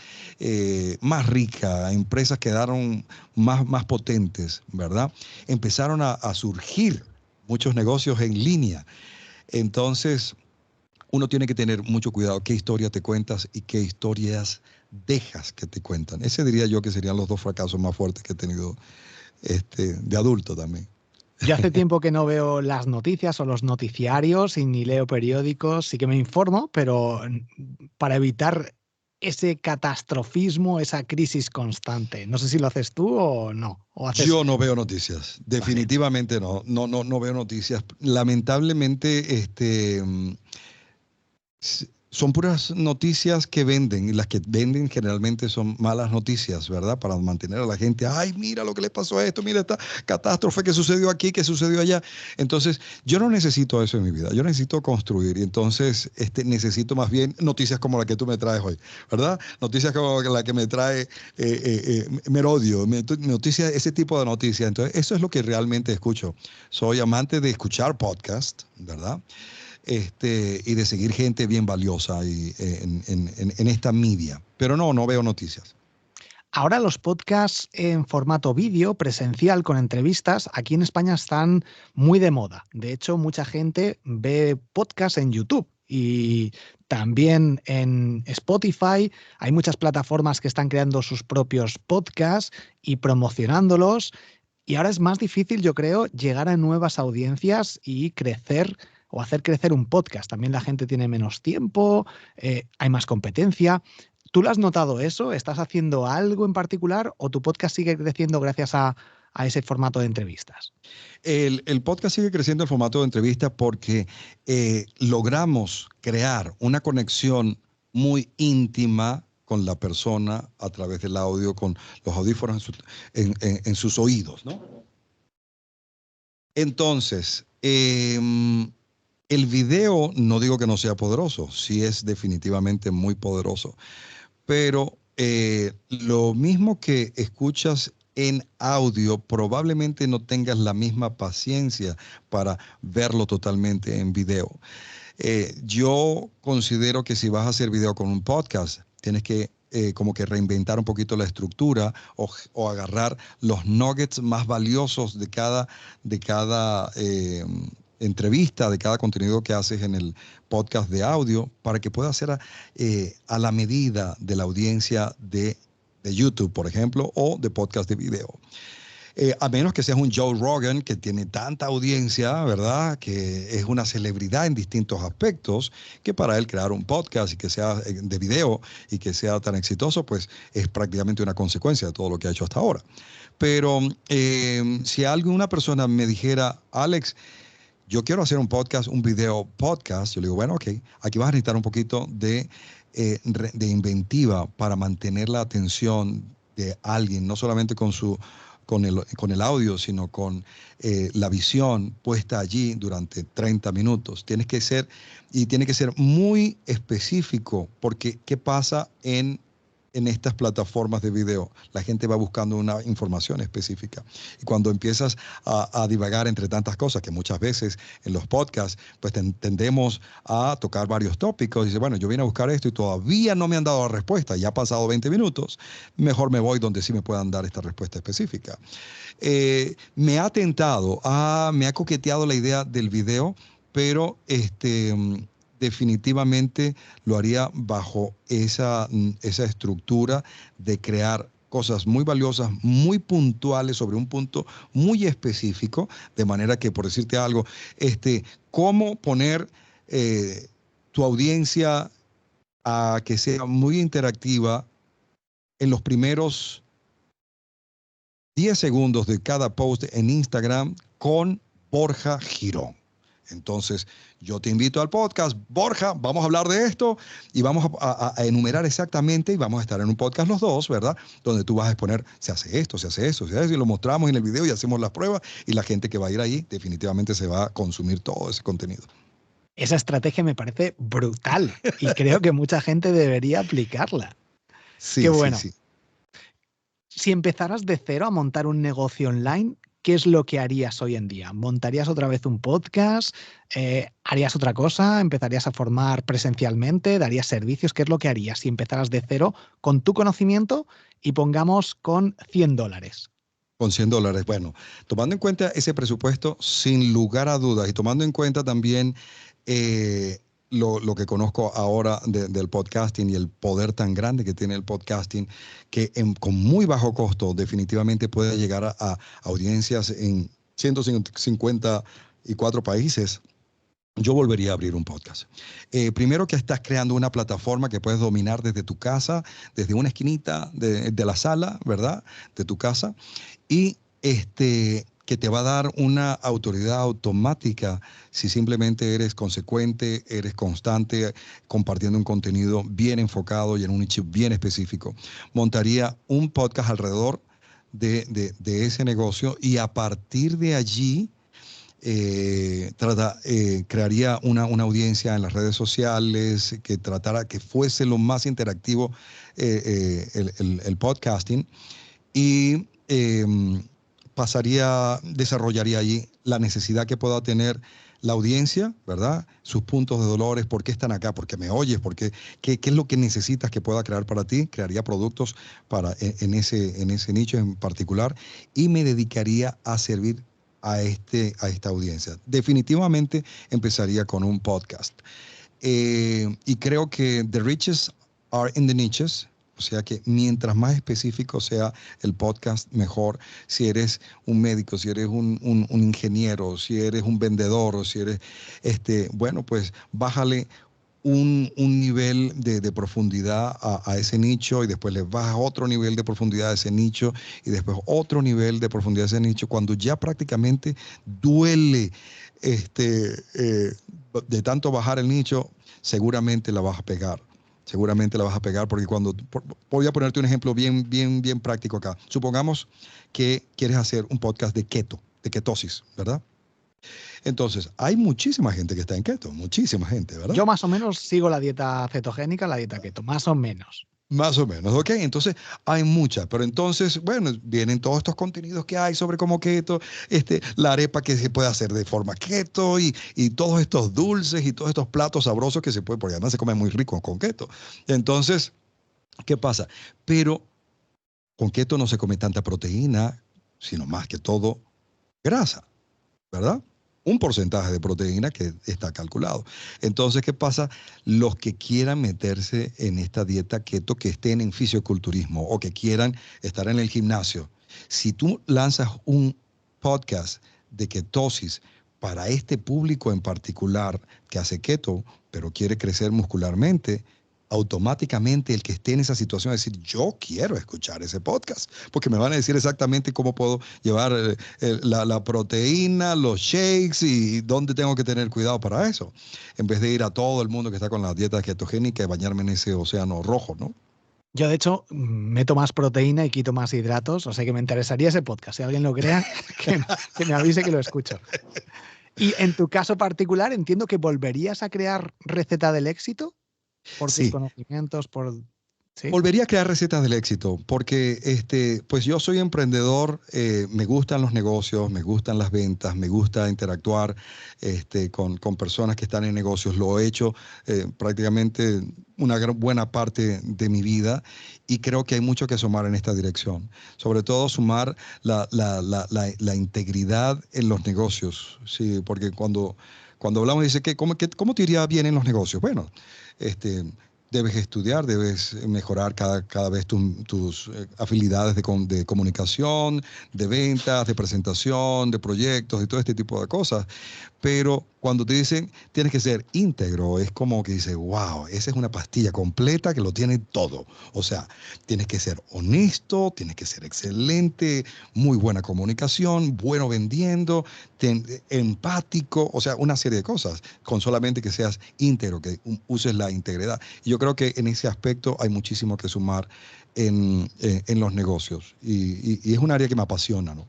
rica, empresas quedaron más potentes, ¿verdad? Empezaron a surgir muchos negocios en línea. Entonces, uno tiene que tener mucho cuidado qué historia te cuentas y qué historias dejas que te cuentan. Ese diría yo que serían los dos fracasos más fuertes que he tenido de adulto también. Yo hace tiempo que no veo las noticias o los noticiarios y ni leo periódicos, sí que me informo, pero para evitar ese catastrofismo, esa crisis constante. No sé si lo haces tú o no. O haces. Yo no veo noticias, Vale. definitivamente no. No veo noticias. Lamentablemente, son puras noticias que venden, y las que venden generalmente son malas noticias, ¿verdad? Para mantener a la gente, ay, mira lo que le pasó a esto, mira esta catástrofe que sucedió aquí, que sucedió allá. Entonces, yo no necesito eso en mi vida, yo necesito construir, y entonces necesito más bien noticias como la que tú me traes hoy, ¿verdad? Noticias como la que me trae Merodio, noticias, ese tipo de noticias. Entonces, eso es lo que realmente escucho. Soy amante de escuchar podcast, ¿verdad? Y de seguir gente bien valiosa en esta media. Pero no veo noticias. Ahora los podcasts en formato vídeo, presencial, con entrevistas, aquí en España están muy de moda. De hecho, mucha gente ve podcasts en YouTube y también en Spotify. Hay muchas plataformas que están creando sus propios podcasts y promocionándolos. Y ahora es más difícil, yo creo, llegar a nuevas audiencias y crecer o hacer crecer un podcast. También la gente tiene menos tiempo, hay más competencia. ¿Tú lo has notado eso? ¿Estás haciendo algo en particular o tu podcast sigue creciendo gracias a ese formato de entrevistas? El podcast sigue creciendo en formato de entrevista porque logramos crear una conexión muy íntima con la persona a través del audio, con los audífonos en sus oídos, ¿no? Entonces, el video no digo que no sea poderoso, sí es definitivamente muy poderoso, pero lo mismo que escuchas en audio, probablemente no tengas la misma paciencia para verlo totalmente en video. Yo considero que si vas a hacer video con un podcast, tienes que como que reinventar un poquito la estructura o agarrar los nuggets más valiosos de cada entrevista, de cada contenido que haces en el podcast de audio, para que pueda ser a la medida de la audiencia de YouTube, por ejemplo, o de podcast de video. A menos que seas un Joe Rogan que tiene tanta audiencia, ¿verdad? Que es una celebridad en distintos aspectos, que para él crear un podcast y que sea de video y que sea tan exitoso, pues es prácticamente una consecuencia de todo lo que ha hecho hasta ahora. Pero si alguna persona me dijera, Alex, yo quiero hacer un podcast, un video podcast, yo le digo, bueno, ok, aquí vas a necesitar un poquito de inventiva para mantener la atención de alguien, no solamente con el audio, sino con la visión puesta allí durante 30 minutos. Tiene que ser muy específico, porque ¿qué pasa en estas plataformas de video. La gente va buscando una información específica. Y cuando empiezas a divagar entre tantas cosas, que muchas veces en los podcasts, pues tendemos a tocar varios tópicos. Y dice, bueno, yo vine a buscar esto y todavía no me han dado la respuesta. Ya ha pasado 20 minutos. Mejor me voy donde sí me puedan dar esta respuesta específica. Me ha tentado, me ha coqueteado la idea del video, pero definitivamente lo haría bajo esa estructura de crear cosas muy valiosas, muy puntuales sobre un punto muy específico, de manera que, por decirte algo, cómo poner tu audiencia a que sea muy interactiva en los primeros 10 segundos de cada post en Instagram con Borja Girón. Entonces, yo te invito al podcast. Borja, vamos a hablar de esto y vamos a enumerar exactamente y vamos a estar en un podcast los dos, ¿verdad? Donde tú vas a exponer, se hace esto, se hace eso, se hace eso, y lo mostramos en el video y hacemos las pruebas y la gente que va a ir ahí definitivamente se va a consumir todo ese contenido. Esa estrategia me parece brutal y creo que mucha gente debería aplicarla. Sí, Qué bueno. sí, sí. Si empezaras de cero a montar un negocio online, ¿qué es lo que harías hoy en día? ¿Montarías otra vez un podcast? ¿Harías otra cosa? ¿Empezarías a formar presencialmente? ¿Darías servicios? ¿Qué es lo que harías si empezaras de cero con tu conocimiento y pongamos con $100? Con $100. Bueno, tomando en cuenta ese presupuesto, sin lugar a dudas, y tomando en cuenta también lo que conozco ahora del podcasting y el poder tan grande que tiene el podcasting, que con muy bajo costo definitivamente puede llegar a audiencias en 154 países. Yo volvería a abrir un podcast. Primero que estás creando una plataforma que puedes dominar desde tu casa, desde una esquinita de la sala, ¿verdad? De tu casa. Y que te va a dar una autoridad automática si simplemente eres consecuente, eres constante, compartiendo un contenido bien enfocado y en un nicho bien específico. Montaría un podcast alrededor de ese negocio y a partir de allí crearía una audiencia en las redes sociales que tratara que fuese lo más interactivo el podcasting y desarrollaría allí la necesidad que pueda tener la audiencia, ¿verdad? Sus puntos de dolores, por qué están acá, por qué me oyes, qué es lo que necesitas que pueda crear para ti. Crearía productos en ese nicho en particular y me dedicaría a servir a esta audiencia. Definitivamente empezaría con un podcast. Y creo que the riches are in the niches. O sea que mientras más específico sea el podcast, mejor. Si eres un médico, si eres un ingeniero, si eres un vendedor, o si eres, bueno, pues bájale un nivel de profundidad a ese nicho y después le bajas otro nivel de profundidad a ese nicho y después otro nivel de profundidad a ese nicho. Cuando ya prácticamente duele de tanto bajar el nicho, seguramente la vas a pegar. Seguramente la vas a pegar porque voy a ponerte un ejemplo bien, bien, bien práctico acá. Supongamos que quieres hacer un podcast de keto, de ketosis, ¿verdad? Entonces, hay muchísima gente que está en keto, muchísima gente, ¿verdad? Yo más o menos sigo la dieta cetogénica, la dieta keto, más o menos. Más o menos, ¿ok? Entonces, hay muchas, pero entonces, bueno, vienen todos estos contenidos que hay sobre cómo keto, la arepa que se puede hacer de forma keto y todos estos dulces y todos estos platos sabrosos que se pueden, porque además se come muy rico con keto. Entonces, ¿qué pasa? Pero con keto no se come tanta proteína, sino más que todo grasa, ¿verdad? Un porcentaje de proteína que está calculado. Entonces, ¿qué pasa? Los que quieran meterse en esta dieta keto, que estén en fisioculturismo o que quieran estar en el gimnasio, si tú lanzas un podcast de ketosis para este público en particular que hace keto, pero quiere crecer muscularmente, automáticamente el que esté en esa situación va a decir, yo quiero escuchar ese podcast, porque me van a decir exactamente cómo puedo llevar la proteína, los shakes y dónde tengo que tener cuidado para eso, en vez de ir a todo el mundo que está con la dieta ketogénica y bañarme en ese océano rojo, ¿no? Yo, de hecho, meto más proteína y quito más hidratos, o sea que me interesaría ese podcast. Si alguien lo crea, que me avise que lo escucho. Y en tu caso particular, entiendo que volverías a crear receta del éxito por tus Sí, conocimientos, por... ¿Sí? Volvería a crear recetas del éxito, porque pues yo soy emprendedor, me gustan los negocios, me gustan las ventas, me gusta interactuar con personas que están en negocios. Lo he hecho prácticamente una buena parte de mi vida y creo que hay mucho que sumar en esta dirección. Sobre todo sumar la integridad en los negocios, ¿sí? Porque cuando hablamos dice que ¿cómo te iría bien en los negocios? Bueno, este debes estudiar, debes mejorar cada vez tus habilidades de comunicación, de ventas, de presentación, de proyectos y todo este tipo de cosas. Pero cuando te dicen tienes que ser íntegro, es como que dices, wow, esa es una pastilla completa que lo tiene todo. O sea, tienes que ser honesto, tienes que ser excelente, muy buena comunicación, bueno vendiendo, empático, o sea, una serie de cosas, con solamente que seas íntegro, que uses la integridad. Y yo creo que en ese aspecto hay muchísimo que sumar en los negocios y es un área que me apasiona, ¿no?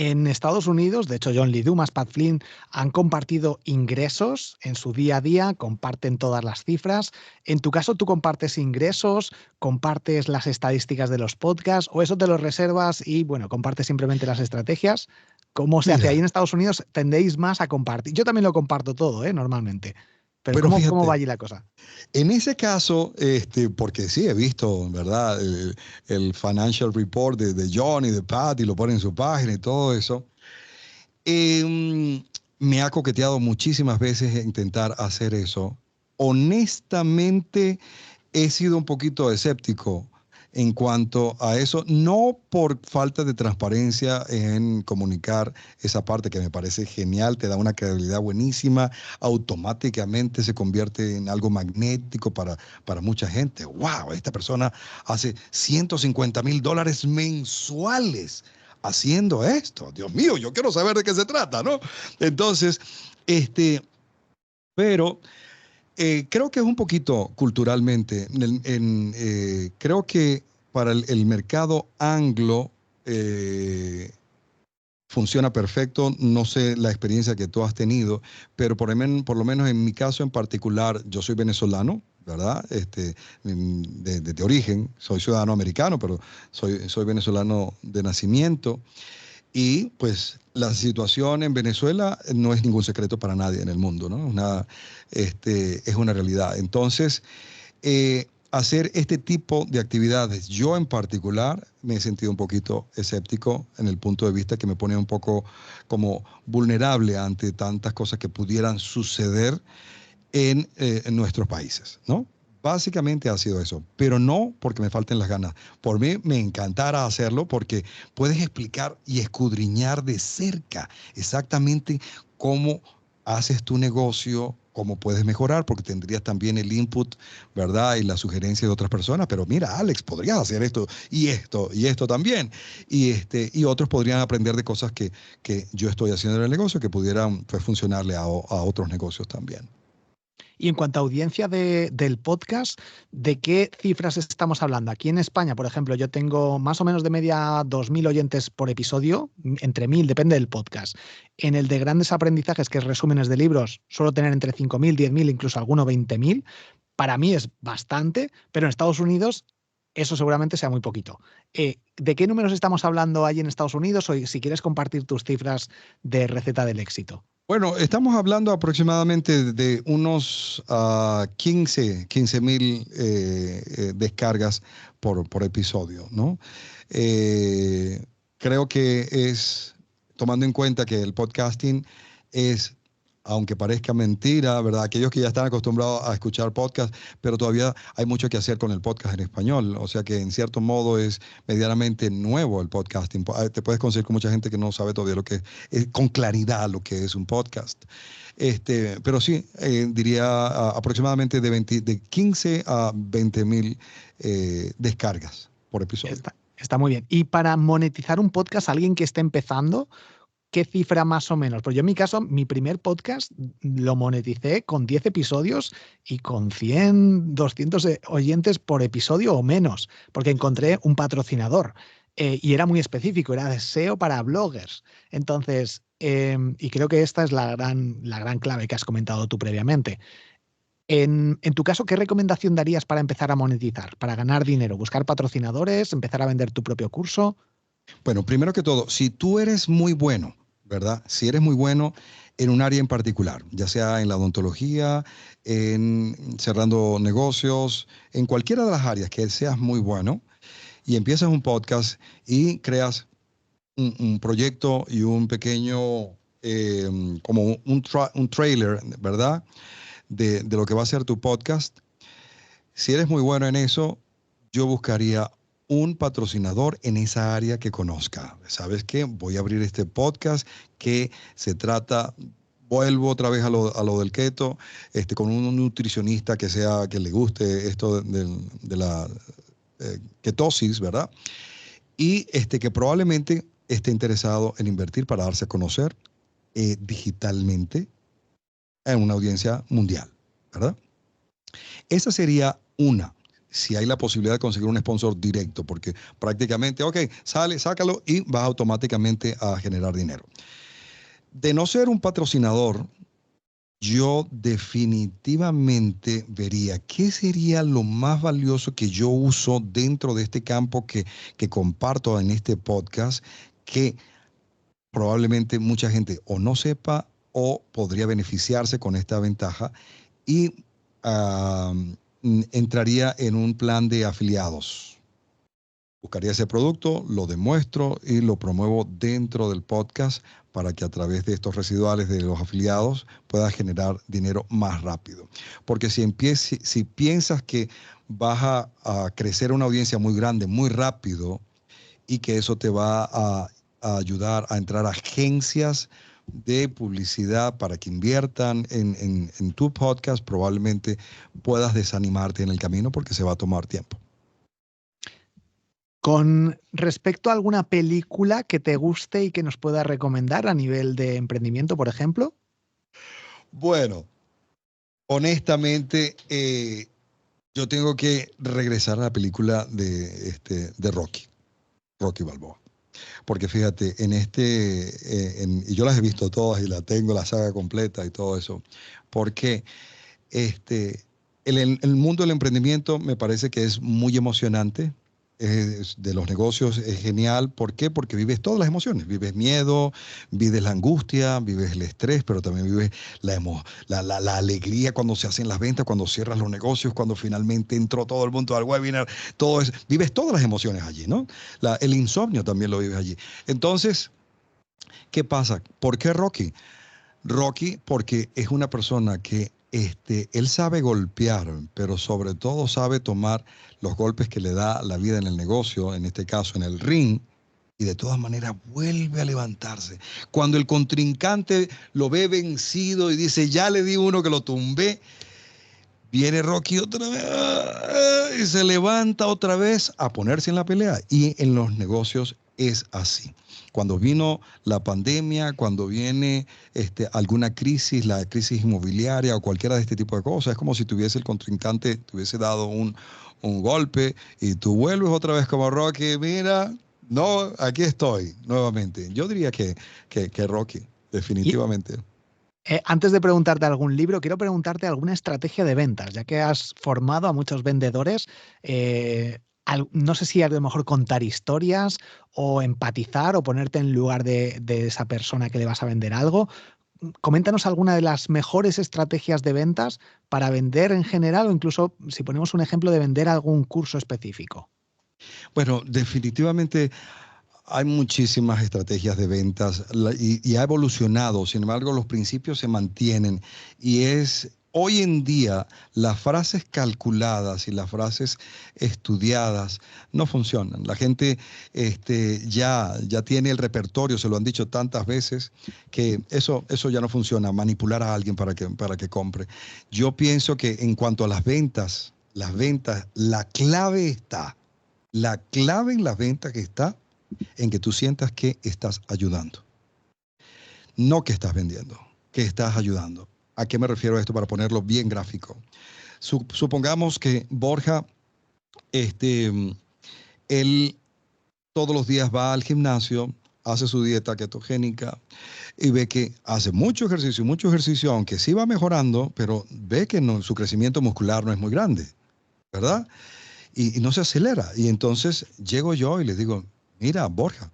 En Estados Unidos, de hecho, John Lee Dumas, Pat Flynn han compartido ingresos en su día a día, comparten todas las cifras. En tu caso, ¿tú compartes ingresos, compartes las estadísticas de los podcasts o eso te lo reservas y, bueno, compartes simplemente las estrategias? ¿Cómo se hace ahí Mira, en Estados Unidos? Tendéis más a compartir. Yo también lo comparto todo, normalmente. Pero bueno, ¿cómo va fíjate. allí la cosa? En ese caso, porque sí he visto, ¿verdad? El financial report de John y de Pat y lo pone en su página y todo eso. Me ha coqueteado muchísimas veces intentar hacer eso. Honestamente, he sido un poquito escéptico en cuanto a eso, no por falta de transparencia en comunicar esa parte que me parece genial, te da una credibilidad buenísima, automáticamente se convierte en algo magnético para mucha gente. ¡Wow! Esta persona hace $150,000 mensuales haciendo esto. Dios mío, yo quiero saber de qué se trata, ¿no? Entonces, este, pero creo que es un poquito culturalmente. Creo que para el mercado anglo funciona perfecto. No sé la experiencia que tú has tenido, pero por lo menos en mi caso en particular, yo soy venezolano, ¿verdad? De origen, soy ciudadano americano, pero soy venezolano de nacimiento. Y pues la situación en Venezuela no es ningún secreto para nadie en el mundo, ¿no? Es una realidad. Entonces, hacer este tipo de actividades, yo en particular me he sentido un poquito escéptico en el punto de vista que me pone un poco como vulnerable ante tantas cosas que pudieran suceder en nuestros países, ¿no? Básicamente ha sido eso, pero no porque me falten las ganas. Por mí me encantará hacerlo porque puedes explicar y escudriñar de cerca exactamente cómo haces tu negocio, cómo puedes mejorar, porque tendrías también el input, ¿verdad? Y la sugerencia de otras personas. Pero mira, Alex, podrías hacer esto y esto y esto también. Y otros podrían aprender de cosas que yo estoy haciendo en el negocio que pudieran pues, funcionarle a otros negocios también. Y en cuanto a audiencia del podcast, ¿de qué cifras estamos hablando? Aquí en España, por ejemplo, yo tengo más o menos de media 2.000 oyentes por episodio, entre 1.000, depende del podcast. En el de grandes aprendizajes, que es resúmenes de libros, suelo tener entre 5.000, 10.000, incluso alguno 20.000. Para mí es bastante, pero en Estados Unidos eso seguramente sea muy poquito. ¿De qué números estamos hablando allí en Estados Unidos? O si quieres compartir tus cifras de receta del éxito. Bueno, estamos hablando aproximadamente de unos 15,000 descargas por episodio, ¿no? Eh, Creo que es, tomando en cuenta que el podcasting es, aunque parezca mentira, ¿verdad? Aquellos que ya están acostumbrados a escuchar podcast, pero todavía hay mucho que hacer con el podcast en español. O sea que en cierto modo es medianamente nuevo el podcasting. Te puedes conseguir con mucha gente que no sabe todavía lo que es, con claridad lo que es un podcast. Pero sí, diría aproximadamente de 15 a 20,000 descargas por episodio. Está muy bien. Y para monetizar un podcast, alguien que esté empezando, ¿qué cifra más o menos? Pues yo en mi caso, mi primer podcast lo moneticé con 10 episodios y con 100, 200 oyentes por episodio o menos, porque encontré un patrocinador y era muy específico, era de SEO para bloggers. Entonces, y creo que esta es la gran clave que has comentado tú previamente. En tu caso, ¿qué recomendación darías para empezar a monetizar, para ganar dinero? ¿Buscar patrocinadores? ¿Empezar a vender tu propio curso? Bueno, primero que todo, si tú eres muy bueno, ¿verdad? Si eres muy bueno en un área en particular, ya sea en la odontología, en cerrando negocios, en cualquiera de las áreas que seas muy bueno, y empiezas un podcast y creas un proyecto y un pequeño, como un trailer, ¿verdad? De lo que va a ser tu podcast. Si eres muy bueno en eso, yo buscaría un patrocinador en esa área que conozca. ¿Sabes qué? Voy a abrir este podcast que se trata, vuelvo otra vez a lo del keto, con un nutricionista que sea, que le guste esto de la ketosis, ¿verdad? Y que probablemente esté interesado en invertir para darse a conocer digitalmente en una audiencia mundial, ¿verdad? Esa sería una, si hay la posibilidad de conseguir un sponsor directo, porque prácticamente, ok, sale, sácalo y vas automáticamente a generar dinero. De no ser un patrocinador, yo definitivamente vería qué sería lo más valioso que yo uso dentro de este campo que comparto en este podcast, que probablemente mucha gente o no sepa o podría beneficiarse con esta ventaja y ah, entraría en un plan de afiliados. Buscaría ese producto, lo demuestro y lo promuevo dentro del podcast para que a través de estos residuales de los afiliados puedas generar dinero más rápido. Porque si piensas que vas a crecer una audiencia muy grande, muy rápido, y que eso te va a ayudar a entrar a agencias de publicidad para que inviertan en tu podcast, probablemente puedas desanimarte en el camino porque se va a tomar tiempo. Con respecto a alguna película que te guste y que nos puedas recomendar a nivel de emprendimiento, por ejemplo. Bueno, honestamente, yo tengo que regresar a la película de Rocky, Rocky Balboa. Porque fíjate, y yo las he visto todas y la tengo, la saga completa y todo eso, porque el mundo del emprendimiento me parece que es muy emocionante, de los negocios es genial. ¿Por qué? Porque vives todas las emociones. Vives miedo, vives la angustia, vives el estrés, pero también vives la alegría cuando se hacen las ventas, cuando cierras los negocios, cuando finalmente entró todo el mundo al webinar. Vives todas las emociones allí, ¿no? El insomnio también lo vives allí. Entonces, ¿qué pasa? ¿Por qué Rocky? Rocky, porque es una persona que él sabe golpear, pero sobre todo sabe tomar los golpes que le da la vida en el negocio, en este caso en el ring, y de todas maneras vuelve a levantarse. Cuando el contrincante lo ve vencido y dice, ya le di uno que lo tumbé, viene Rocky otra vez y se levanta otra vez a ponerse en la pelea. Y en los negocios es así. Cuando vino la pandemia, cuando viene alguna crisis, la crisis inmobiliaria o cualquiera de este tipo de cosas, es como si tuviese el contrincante, te hubiese dado un golpe y tú vuelves otra vez como Rocky, mira, no, aquí estoy nuevamente. Yo diría que Rocky, Y definitivamente. antes de preguntarte algún libro, quiero preguntarte alguna estrategia de ventas, ya que has formado a muchos vendedores. No sé si a lo mejor contar historias o empatizar o ponerte en lugar de esa persona que le vas a vender algo. Coméntanos alguna de las mejores estrategias de ventas para vender en general o incluso si ponemos un ejemplo de vender algún curso específico. Bueno, definitivamente hay muchísimas estrategias de ventas y ha evolucionado. Sin embargo, los principios se mantienen y hoy en día las frases calculadas y las frases estudiadas no funcionan. La gente ya tiene el repertorio, se lo han dicho tantas veces, que eso ya no funciona, manipular a alguien para que compre. Yo pienso que en cuanto a las ventas, la clave en las ventas que está en que tú sientas que estás ayudando, no que estás vendiendo, que estás ayudando. ¿A qué me refiero a esto para ponerlo bien gráfico? Supongamos que Borja, él todos los días va al gimnasio hace su dieta ketogénica y ve que hace mucho ejercicio, aunque sí va mejorando, pero ve que no, su crecimiento muscular no es muy grande, ¿verdad? Y no se acelera. Y entonces llego yo y le digo, mira, Borja,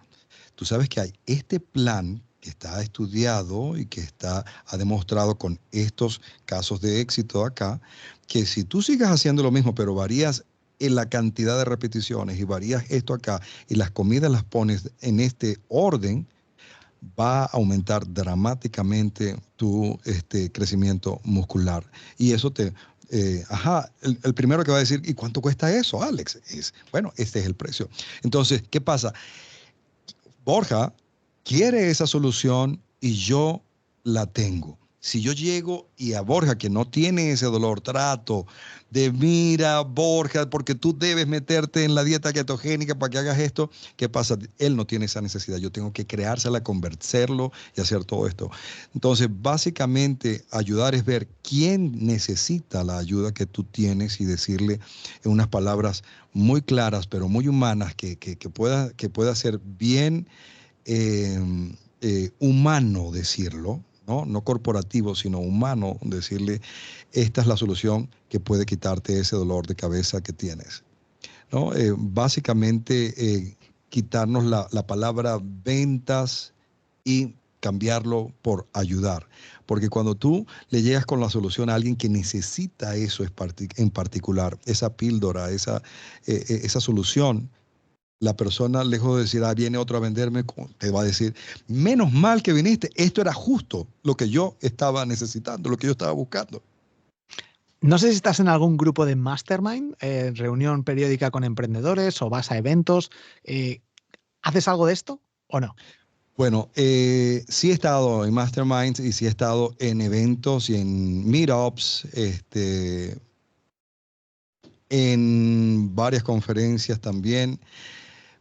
tú sabes que hay este plan que está estudiado y que ha demostrado con estos casos de éxito acá, que si tú sigues haciendo lo mismo, pero varías en la cantidad de repeticiones y varías esto acá y las comidas las pones en este orden, va a aumentar dramáticamente tu crecimiento muscular. Y eso el primero que va a decir, ¿y cuánto cuesta eso, Alex? Bueno, este es el precio. Entonces, ¿qué pasa? Borja quiere esa solución y yo la tengo. Si yo llego y a Borja, que no tiene ese dolor, trato de, mira, Borja, porque tú debes meterte en la dieta ketogénica para que hagas esto, ¿qué pasa? Él no tiene esa necesidad. Yo tengo que creársela, convencerlo y hacer todo esto. Entonces, básicamente, ayudar es ver quién necesita la ayuda que tú tienes y decirle en unas palabras muy claras, pero muy humanas, que pueda ser bien humano decirlo, ¿no? No corporativo, sino humano, decirle, esta es la solución que puede quitarte ese dolor de cabeza que tienes, ¿no? Básicamente, quitarnos la palabra ventas y cambiarlo por ayudar. Porque cuando tú le llegas con la solución a alguien que necesita eso en particular, esa píldora, esa solución, la persona, lejos de decir, viene otro a venderme, te va a decir, menos mal que viniste, esto era justo lo que yo estaba necesitando, lo que yo estaba buscando. No sé si estás en algún grupo de mastermind, reunión periódica con emprendedores o vas a eventos. ¿Haces algo de esto o no? Bueno, sí he estado en masterminds y sí he estado en eventos y en meetups, en varias conferencias también.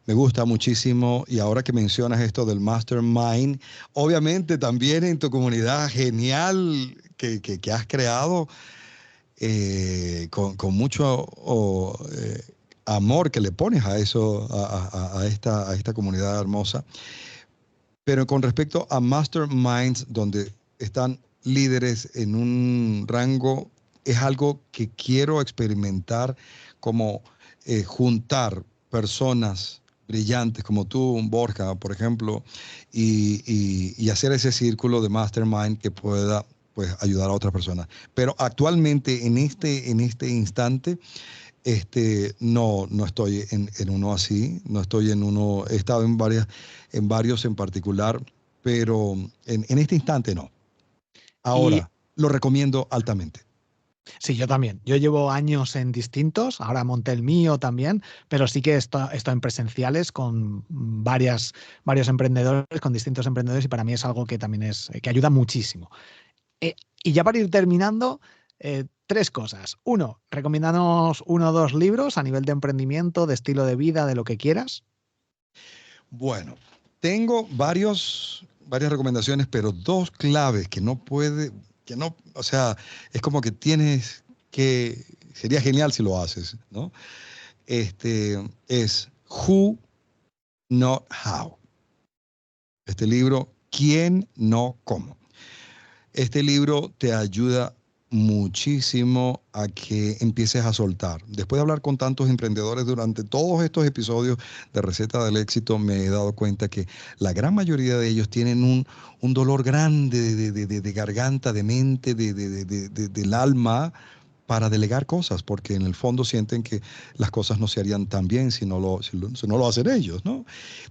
Me gusta muchísimo y ahora que mencionas esto del mastermind, obviamente también en tu comunidad genial que has creado, con mucho amor que le pones a eso, a esta comunidad hermosa. Pero con respecto a masterminds, donde están líderes en un rango, es algo que quiero experimentar, como juntar personas brillantes como tú, Borja, por ejemplo, y hacer ese círculo de mastermind que pueda, pues, ayudar a otras personas. Pero actualmente, en este instante, no estoy en uno así, no estoy en uno, he estado en varios en particular, pero en este instante no. Y Ahora, lo recomiendo altamente. sí, yo también. Yo llevo años en distintos, ahora monté el mío también, pero sí que estoy en presenciales con varios emprendedores, con distintos emprendedores, y para mí es algo que también que ayuda muchísimo. Y ya para ir terminando, tres cosas. Uno, recomiéndanos 1 o 2 libros a nivel de emprendimiento, de estilo de vida, de lo que quieras. Bueno, tengo varias recomendaciones, pero dos claves o sea, es como que sería genial si lo haces, ¿no? Es Who, Not How. Este libro, ¿Quién, no cómo? Este libro te ayuda muchísimo a que empieces a soltar. Después de hablar con tantos emprendedores durante todos estos episodios de Receta del Éxito, me he dado cuenta que la gran mayoría de ellos tienen un dolor grande de garganta, de mente, del alma, para delegar cosas, porque en el fondo sienten que las cosas no se harían tan bien si no lo hacen ellos, ¿no?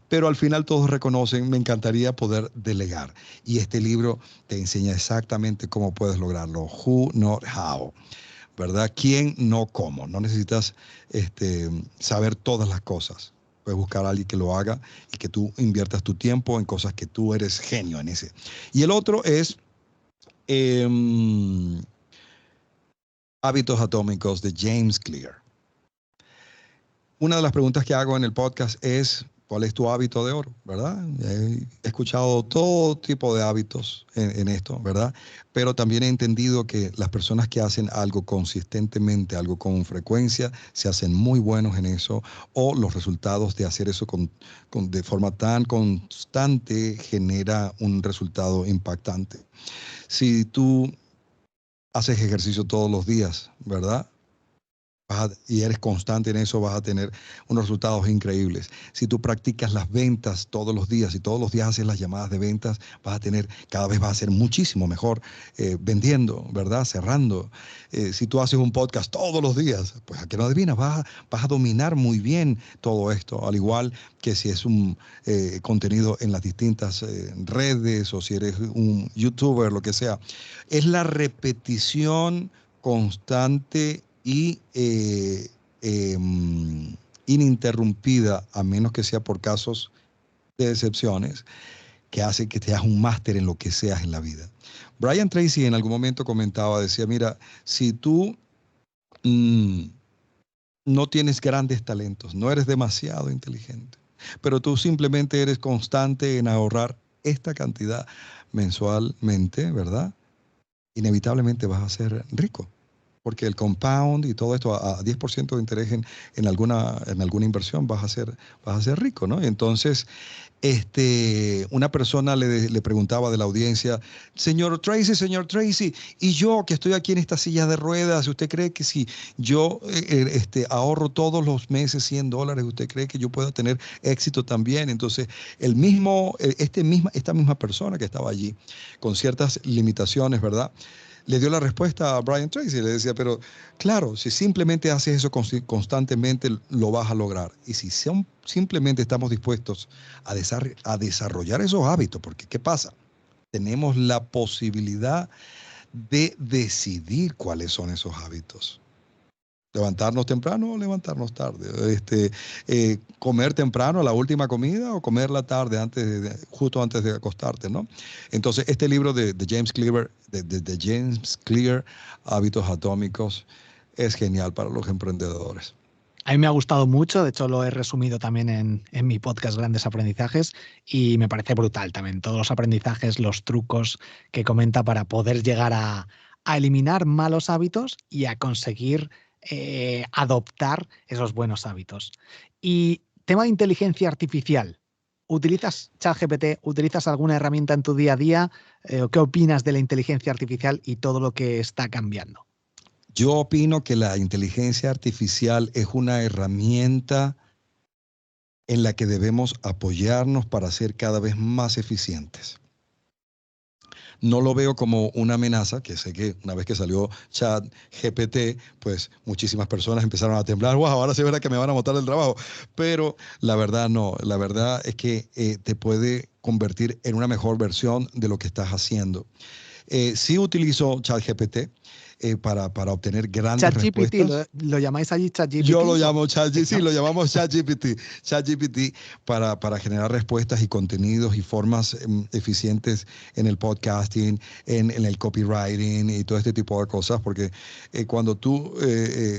Pero al final todos reconocen, me encantaría poder delegar. Y este libro te enseña exactamente cómo puedes lograrlo. Who, not how. ¿Verdad? ¿Quién, no cómo? No necesitas saber todas las cosas. Puedes buscar a alguien que lo haga y que tú inviertas tu tiempo en cosas que tú eres genio en ese. Y el otro es Hábitos Atómicos de James Clear. Una de las preguntas que hago en el podcast es, ¿Cuál es tu hábito de oro? ¿Verdad? He escuchado todo tipo de hábitos en esto, ¿verdad? Pero también he entendido que las personas que hacen algo consistentemente, algo con frecuencia, se hacen muy buenos en eso, o los resultados de hacer eso de forma tan constante genera un resultado impactante. Si tú haces ejercicio todos los días, ¿verdad? Y eres constante en eso, vas a tener unos resultados increíbles. Si tú practicas las ventas todos los días y todos los días haces las llamadas de ventas, cada vez vas a ser muchísimo mejor vendiendo, ¿verdad? Cerrando. Si tú haces un podcast todos los días, pues a que no adivinas, vas a dominar muy bien todo esto, al igual que si es un contenido en las distintas redes o si eres un youtuber, lo que sea. Es la repetición constante y ininterrumpida, a menos que sea por casos de excepciones, que hace que te hagas un máster en lo que seas en la vida. Brian Tracy en algún momento comentaba, decía, mira, si tú no tienes grandes talentos, no eres demasiado inteligente, pero tú simplemente eres constante en ahorrar esta cantidad mensualmente, ¿verdad? Inevitablemente vas a ser rico. Porque el compound y todo esto a 10% de interés en alguna inversión vas a ser rico, ¿no? Entonces, una persona le preguntaba de la audiencia, señor Tracy, y yo que estoy aquí en esta silla de ruedas, ¿usted cree que si yo ahorro todos los meses $100, usted cree que yo pueda tener éxito también? Entonces, esta misma persona que estaba allí, con ciertas limitaciones, ¿verdad?, le dio la respuesta a Brian Tracy. Le decía, pero claro, si simplemente haces eso constantemente, lo vas a lograr. Y si simplemente estamos dispuestos a desarrollar esos hábitos, porque ¿qué pasa? Tenemos la posibilidad de decidir cuáles son esos hábitos. Levantarnos temprano o levantarnos tarde. Comer temprano la última comida o comerla tarde, justo antes de acostarte, ¿no? Entonces, este libro de James Clear, de James Clear, Hábitos Atómicos, es genial para los emprendedores. A mí me ha gustado mucho, de hecho lo he resumido también en mi podcast Grandes Aprendizajes y me parece brutal también todos los aprendizajes, los trucos que comenta para poder llegar a eliminar malos hábitos y a conseguir adoptar esos buenos hábitos. Y tema de inteligencia artificial, ¿utilizas ChatGPT? ¿Utilizas alguna herramienta en tu día a día? ¿Qué opinas de la inteligencia artificial y todo lo que está cambiando? Yo opino que la inteligencia artificial es una herramienta en la que debemos apoyarnos para ser cada vez más eficientes. No lo veo como una amenaza, que sé que una vez que salió ChatGPT, pues muchísimas personas empezaron a temblar, wow, ahora sí verá que me van a botar el trabajo. Pero la verdad no, la verdad es que te puede convertir en una mejor versión de lo que estás haciendo. Sí utilizo ChatGPT para obtener grandes respuestas. ¿Lo llamáis allí ChatGPT? Yo lo llamo ChatGPT, sí, lo llamamos ChatGPT para generar respuestas y contenidos y formas eficientes en el podcasting, en el copywriting y todo este tipo de cosas, porque cuando tú,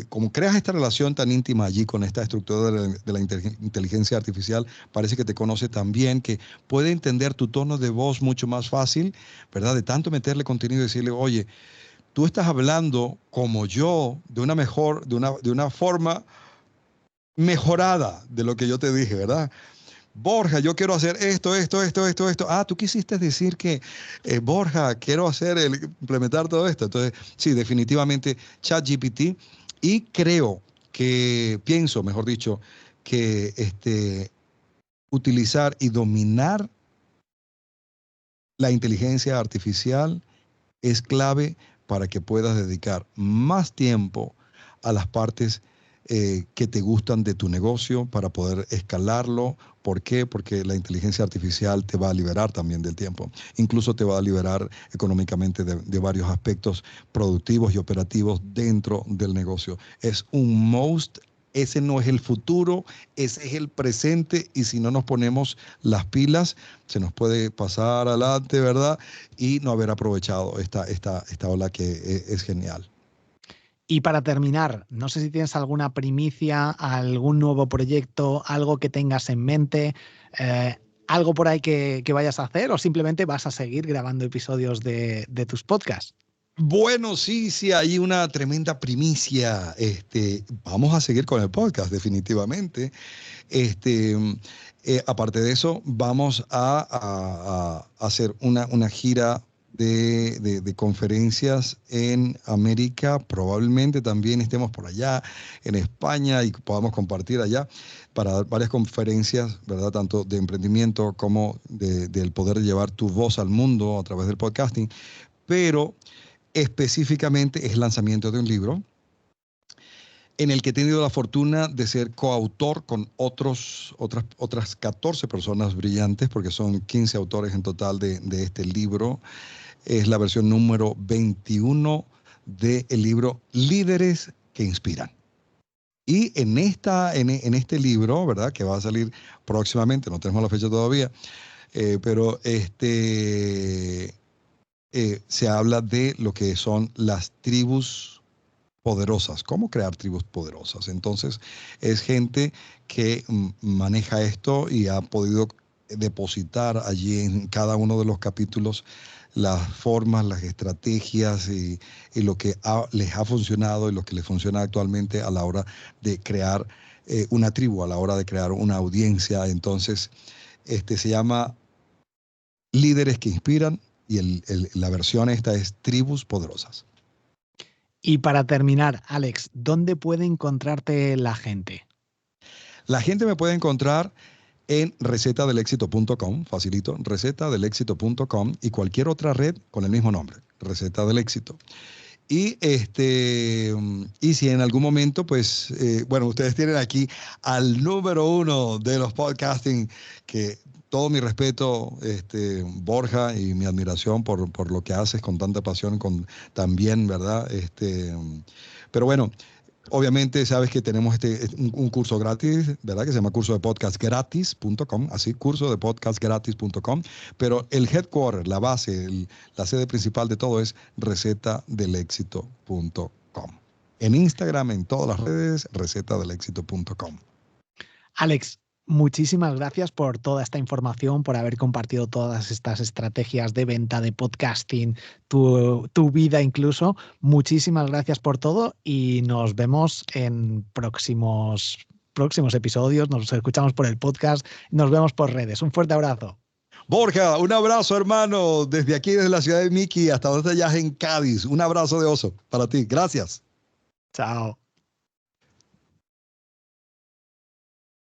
como creas esta relación tan íntima allí con esta estructura de la inteligencia artificial, parece que te conoce tan bien que puede entender tu tono de voz mucho más fácil, ¿verdad? De tanto meterle contenido y decirle, oye, tú estás hablando como yo, de una forma mejorada de lo que yo te dije, ¿verdad? Borja, yo quiero hacer esto. Ah, tú quisiste decir que, Borja, quiero implementar todo esto. Entonces, sí, definitivamente ChatGPT. Y pienso, mejor dicho, que utilizar y dominar la inteligencia artificial es clave para que puedas dedicar más tiempo a las partes que te gustan de tu negocio para poder escalarlo. ¿Por qué? Porque la inteligencia artificial te va a liberar también del tiempo. Incluso te va a liberar económicamente de varios aspectos productivos y operativos dentro del negocio. Es un must. Ese no es el futuro, ese es el presente, y si no nos ponemos las pilas, se nos puede pasar adelante, ¿verdad? Y no haber aprovechado esta ola que es genial. Y para terminar, no sé si tienes alguna primicia, algún nuevo proyecto, algo que tengas en mente, algo por ahí que vayas a hacer o simplemente vas a seguir grabando episodios de tus podcasts. Bueno, sí, hay una tremenda primicia. Vamos a seguir con el podcast, definitivamente. Este, Aparte de eso, vamos a hacer una gira de conferencias en América. Probablemente también estemos por allá, en España, y podamos compartir allá para dar varias conferencias, ¿verdad? Tanto de emprendimiento como del poder llevar tu voz al mundo a través del podcasting. Pero específicamente es el lanzamiento de un libro en el que he tenido la fortuna de ser coautor con otras 14 personas brillantes, porque son 15 autores en total de este libro. Es la versión número 21 del libro Líderes que Inspiran. Y en este libro, ¿verdad? Que va a salir próximamente, no tenemos la fecha todavía, pero se habla de lo que son las tribus poderosas, cómo crear tribus poderosas. Entonces, es gente que maneja esto y ha podido depositar allí en cada uno de los capítulos las formas, las estrategias y lo que les ha funcionado y lo que les funciona actualmente a la hora de crear una tribu, a la hora de crear una audiencia. Entonces, se llama Líderes que Inspiran y la versión esta es Tribus Poderosas. Y para terminar, Alex, ¿dónde puede encontrarte la gente? La gente me puede encontrar en recetadelexito.com, facilito, recetadelexito.com y cualquier otra red con el mismo nombre, Receta del Éxito. Y si en algún momento, pues, bueno, ustedes tienen aquí al número 1 de los podcasting, que todo mi respeto, Borja, y mi admiración por lo que haces con tanta pasión, también, ¿verdad? Pero bueno, obviamente sabes que tenemos un curso gratis, ¿verdad? Que se llama curso de podcastgratis.com, así, curso de podcastgratis.com, pero el headquarter, la base, la sede principal de todo es recetadelexito.com. En Instagram, en todas las redes, recetadelexito.com. Alex, muchísimas gracias por toda esta información, por haber compartido todas estas estrategias de venta, de podcasting, tu vida incluso. Muchísimas gracias por todo y nos vemos en próximos episodios. Nos escuchamos por el podcast, nos vemos por redes. Un fuerte abrazo. Borja, un abrazo, hermano, desde aquí, desde la ciudad de Miki hasta donde allá en Cádiz. Un abrazo de oso para ti. Gracias. Chao.